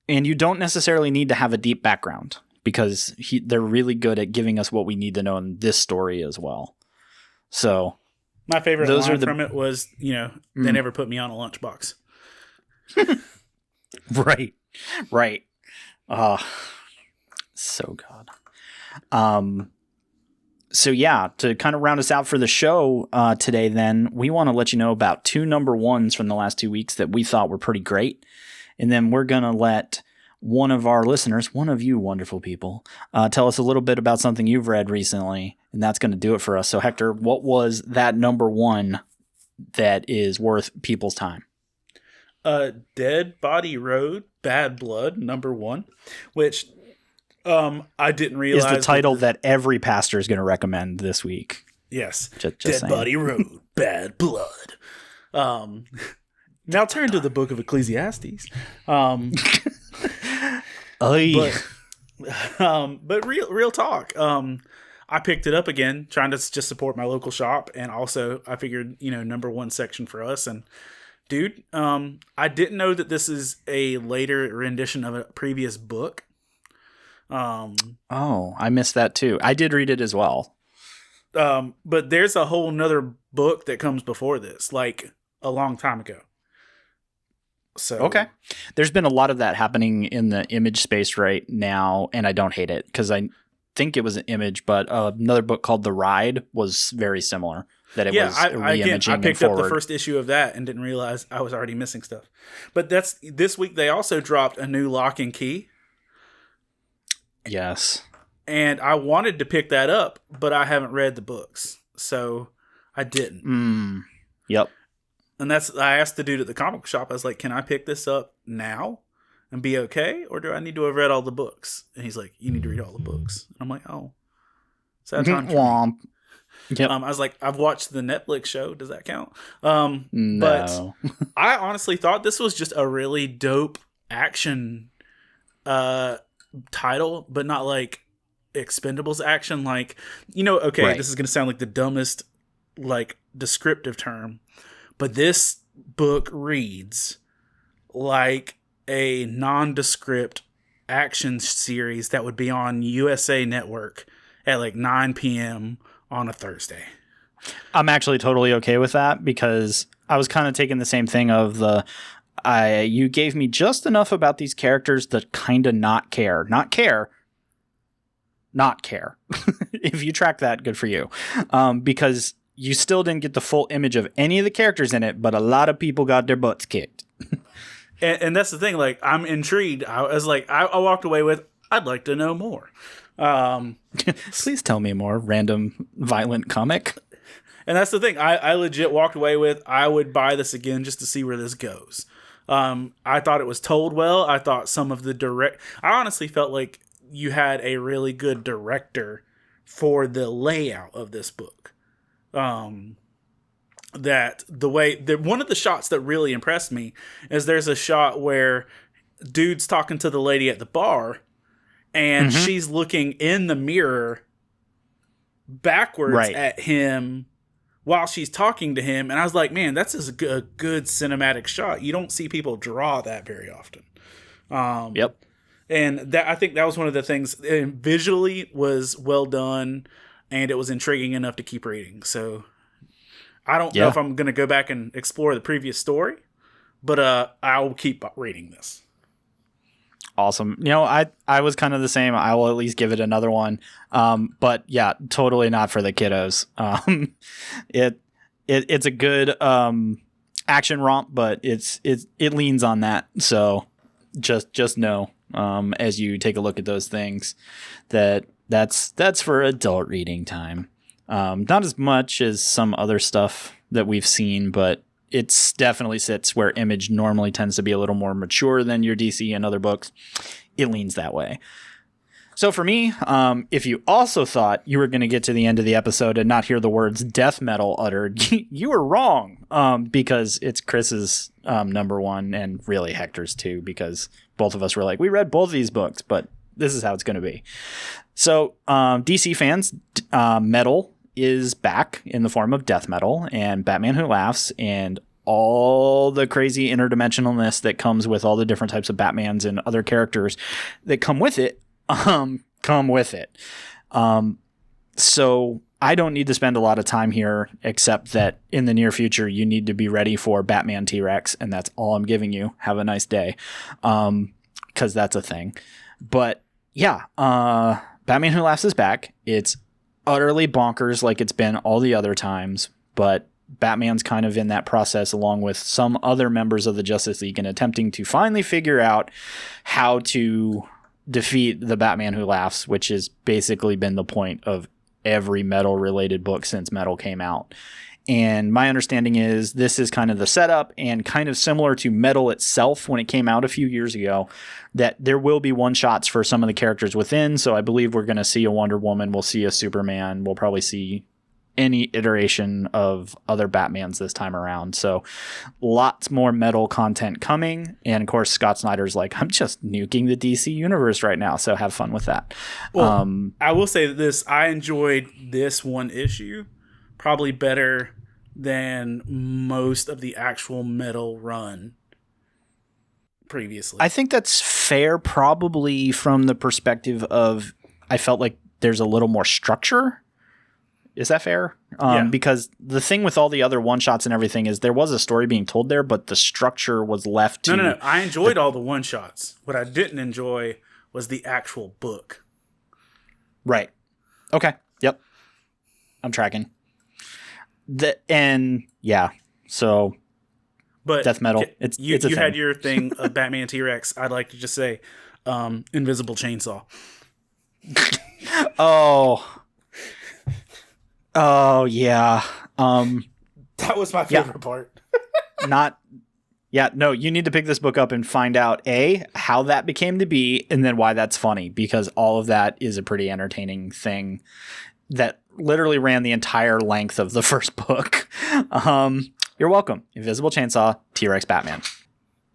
you don't necessarily need to have a deep background, because they're really good at giving us what we need to know in this story as well. So my favorite line from it was, they never put me on a lunchbox. Right. So God. So yeah, to kind of round us out for the show today, then we want to let you know about 2 number 1s from the last 2 weeks that we thought were pretty great. And then we're going to let one of our listeners, one of you wonderful people, tell us a little bit about something you've read recently. And that's going to do it for us. So Hector, what was that number 1 that is worth people's time? Dead Body Road, Bad Blood, number 1, which I didn't realize is the title that every pastor is going to recommend this week. Yes, just Dead saying. Body Road, Bad Blood. Now turn to the book of Ecclesiastes. But real talk. I picked it up again, trying to just support my local shop, and also I figured, number one section for us. And dude, I didn't know that this is a later rendition of a previous book. Oh, I missed that too. I did read it as well. But there's a whole nother book that comes before this, like a long time ago. So okay, there's been a lot of that happening in the Image space right now, and I don't hate it because I think it was an Image, but another book called The Ride was very similar. That it was I picked up the first issue of that and didn't realize I was already missing stuff. But this week they also dropped a new Lock and Key. Yes. And I wanted to pick that up, but I haven't read the books, so I didn't. Yep. And I asked the dude at the comic shop, I was like, can I pick this up now and be okay? Or do I need to have read all the books? And he's like, you need to read all the books. And I'm like, oh. Sad time for me. Yep. I was like, I've watched the Netflix show. Does that count? No. But I honestly thought this was just a really dope action title, but not like Expendables action. Like, okay, right. This is going to sound like the dumbest, like, descriptive term, but this book reads like a nondescript action series that would be on USA Network at like 9 p.m. on a Thursday. I'm actually totally okay with that because I was kind of taking the same thing of you gave me just enough about these characters to kind of not care. If you track that, good for you. Because you still didn't get the full image of any of the characters in it, but a lot of people got their butts kicked. and that's the thing. Like, I'm intrigued. I was like, I walked away with, I'd like to know more. Please tell me more, random violent comic. And that's the thing. I legit walked away with, I would buy this again just to see where this goes. I thought it was told well. I thought some of the I honestly felt like you had a really good director for the layout of this book. That one of the shots that really impressed me is there's a shot where dude's talking to the lady at the bar and she's looking in the mirror backwards at him while she's talking to him. And I was like, man, that's a good cinematic shot. You don't see people draw that very often. Yep. And I think that was one of the things, visually was well done and it was intriguing enough to keep reading. So I don't know if I'm going to go back and explore the previous story, but I'll keep reading this. Awesome. I was kind of the same. I will at least give it another one. But yeah, totally not for the kiddos. It's a good action romp, but it leans on that. So just know as you take a look at those things that's for adult reading time. Not as much as some other stuff that we've seen, but it's definitely sits where Image normally tends to be a little more mature than your DC and other books. It leans that way. So for me, if you also thought you were going to get to the end of the episode and not hear the words death metal uttered, you were wrong, because it's Chris's number one and really Hector's too, because both of us were like, we read both of these books, but this is how it's going to be. So DC fans, metal is back in the form of death metal and Batman Who Laughs and all the crazy interdimensionalness that comes with all the different types of Batmans and other characters that come with it. So I don't need to spend a lot of time here, except that in the near future, you need to be ready for Batman T-Rex. And that's all I'm giving you. Have a nice day. 'Cause that's a thing. But yeah, Batman Who Laughs is back. It's utterly bonkers like it's been all the other times, but Batman's kind of in that process along with some other members of the Justice League and attempting to finally figure out how to defeat the Batman Who Laughs, which has basically been the point of every metal related book since metal came out. And my understanding is this is kind of the setup, and kind of similar to metal itself when it came out a few years ago, that there will be one shots for some of the characters within. So I believe we're going to see a Wonder Woman. We'll see a Superman. We'll probably see any iteration of other Batmans this time around. So lots more metal content coming. And of course, Scott Snyder's like, I'm just nuking the DC universe right now. So have fun with that. Well, I will say this. I enjoyed this one issue probably better than most of the actual metal run previously. I think that's fair, probably from the perspective of I felt like there's a little more structure. Is that fair? Yeah. Because the thing with all the other one-shots and everything is there was a story being told there, but the structure was left to... No. I enjoyed all the one-shots. What I didn't enjoy was the actual book. Right. Okay. Yep. I'm tracking. So... But death metal. You had your thing of Batman T-Rex. I'd like to just say Invisible Chainsaw. Oh yeah. That was my favorite part. You need to pick this book up and find out how that became to be, and then why that's funny, because all of that is a pretty entertaining thing that literally ran the entire length of the first book. You're welcome. Invisible Chainsaw, T-Rex Batman.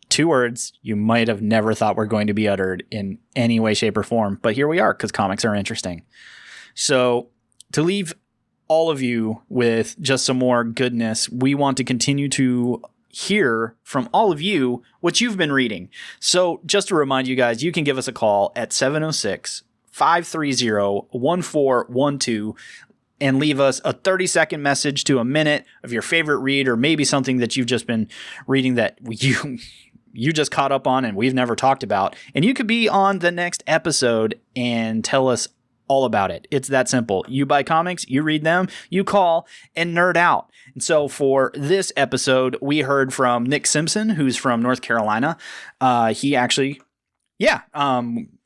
2 words you might have never thought were going to be uttered in any way, shape, or form, but here we are because comics are interesting. So to leave all of you with just some more goodness, we want to continue to hear from all of you what you've been reading. So just to remind you guys, you can give us a call at 706-530-1412 and leave us a 30-second message to a minute of your favorite read, or maybe something that you've just been reading that you just caught up on and we've never talked about. And you could be on the next episode and tell us all about it. It's that simple. You buy comics, you read them, you call and nerd out. And so for this episode, we heard from Nick Simpson, who's from North Carolina.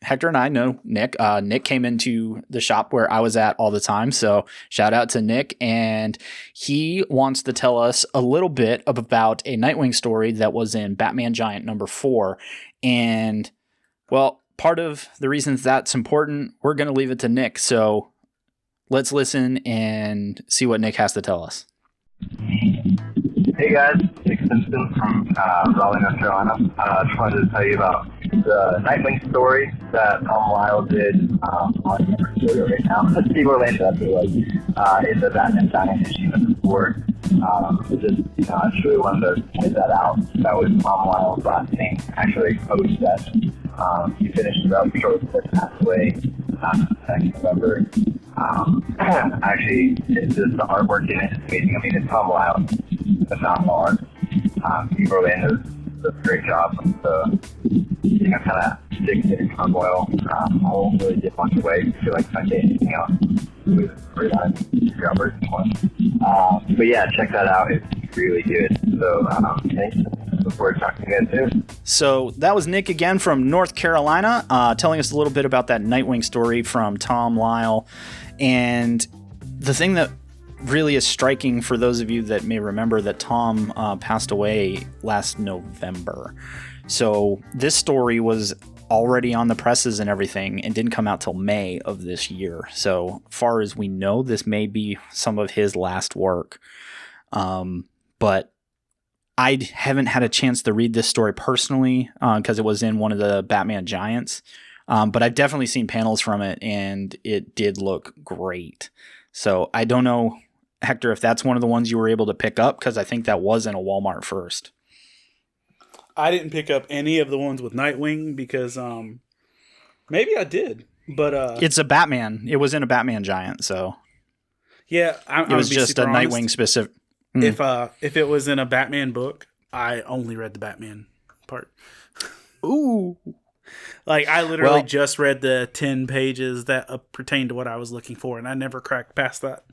Hector and I know Nick. Nick came into the shop where I was at all the time. So shout out to Nick. And he wants to tell us a little bit about a Nightwing story that was in Batman Giant number 4. And well, part of the reasons that's important, we're going to leave it to Nick. So let's listen and see what Nick has to tell us. Hey guys, Nick Simpson from Raleigh, North Carolina. Just wanted to tell you about the Nightwing story that Tom Lyle did on number 2 right now. Steve Orlando, that's what it was, in the Batman Giant issue number 4. I just really wanted to point that out. That was Tom Lyle's last name, actually, post-death. He finished it up shortly before he passed away, 2nd November. Actually, it's just the artwork in it is amazing. I mean, it's Tom Lyle, phenomenal art. Steve Orlando does a great job with the, kind of sticks it in turmoil. I won't really get much away. I feel like if I say anything else, with but yeah, check that out. It's really good. So thanks. Look forward to talking again soon. So that was Nick again from North Carolina, telling us a little bit about that Nightwing story from Tom Lyle. And the thing that really is striking for those of you that may remember that Tom passed away last November. So this story was already on the presses and everything and didn't come out till May of this year. So far as we know, this may be some of his last work. But I haven't had a chance to read this story personally because it was in one of the Batman Giants. But I've definitely seen panels from it and it did look great. So I don't know, Hector, if that's one of the ones you were able to pick up, because I think that was in a Walmart first. I didn't pick up any of the ones with Nightwing because maybe I did, but it's a Batman. It was in a Batman Giant, so yeah, it was just a Nightwing specific. If it was in a Batman book, I only read the Batman part. Ooh. Like, I literally just read the 10 pages that pertain to what I was looking for, and I never cracked past that.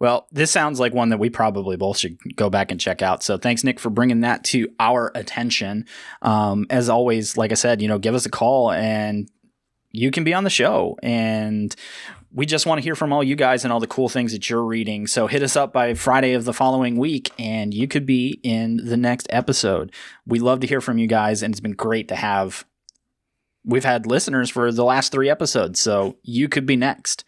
Well, this sounds like one that we probably both should go back and check out. So thanks, Nick, for bringing that to our attention. As always, like I said, give us a call and you can be on the show. And we just want to hear from all you guys and all the cool things that you're reading. So hit us up by Friday of the following week and you could be in the next episode. We love to hear from you guys, and it's been great to have. We've had listeners for the last 3 episodes, so you could be next.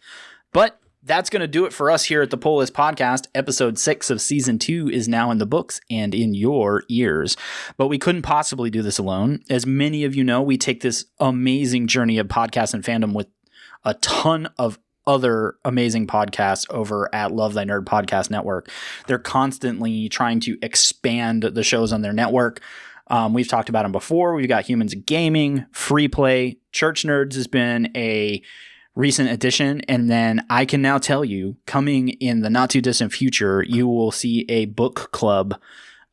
But that's going to do it for us here at the Pull List Podcast. Episode 6 of Season 2 is now in the books and in your ears. But we couldn't possibly do this alone. As many of you know, we take this amazing journey of podcast and fandom with a ton of other amazing podcasts over at Love Thy Nerd Podcast Network. They're constantly trying to expand the shows on their network. We've talked about them before. We've got Humans of Gaming, Free Play, Church Nerds has been a recent addition. And then I can now tell you, coming in the not too distant future, you will see a book club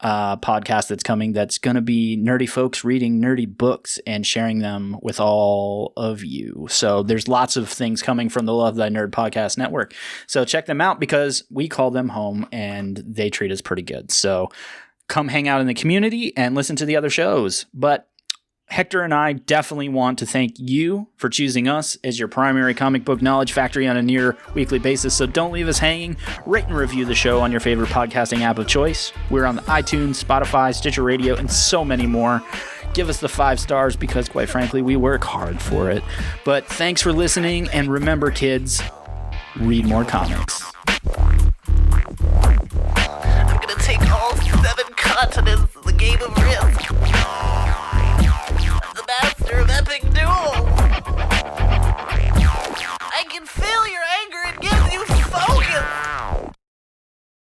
podcast that's coming that's going to be nerdy folks reading nerdy books and sharing them with all of you. So there's lots of things coming from the Love Thy Nerd Podcast Network. So check them out because we call them home and they treat us pretty good. So come hang out in the community and listen to the other shows. But Hector and I definitely want to thank you for choosing us as your primary comic book knowledge factory on a near weekly basis. So don't leave us hanging. Rate and review the show on your favorite podcasting app of choice. We're on the iTunes, Spotify, Stitcher Radio, and so many more. Give us the 5 stars because, quite frankly, we work hard for it. But thanks for listening, and remember, kids, read more comics.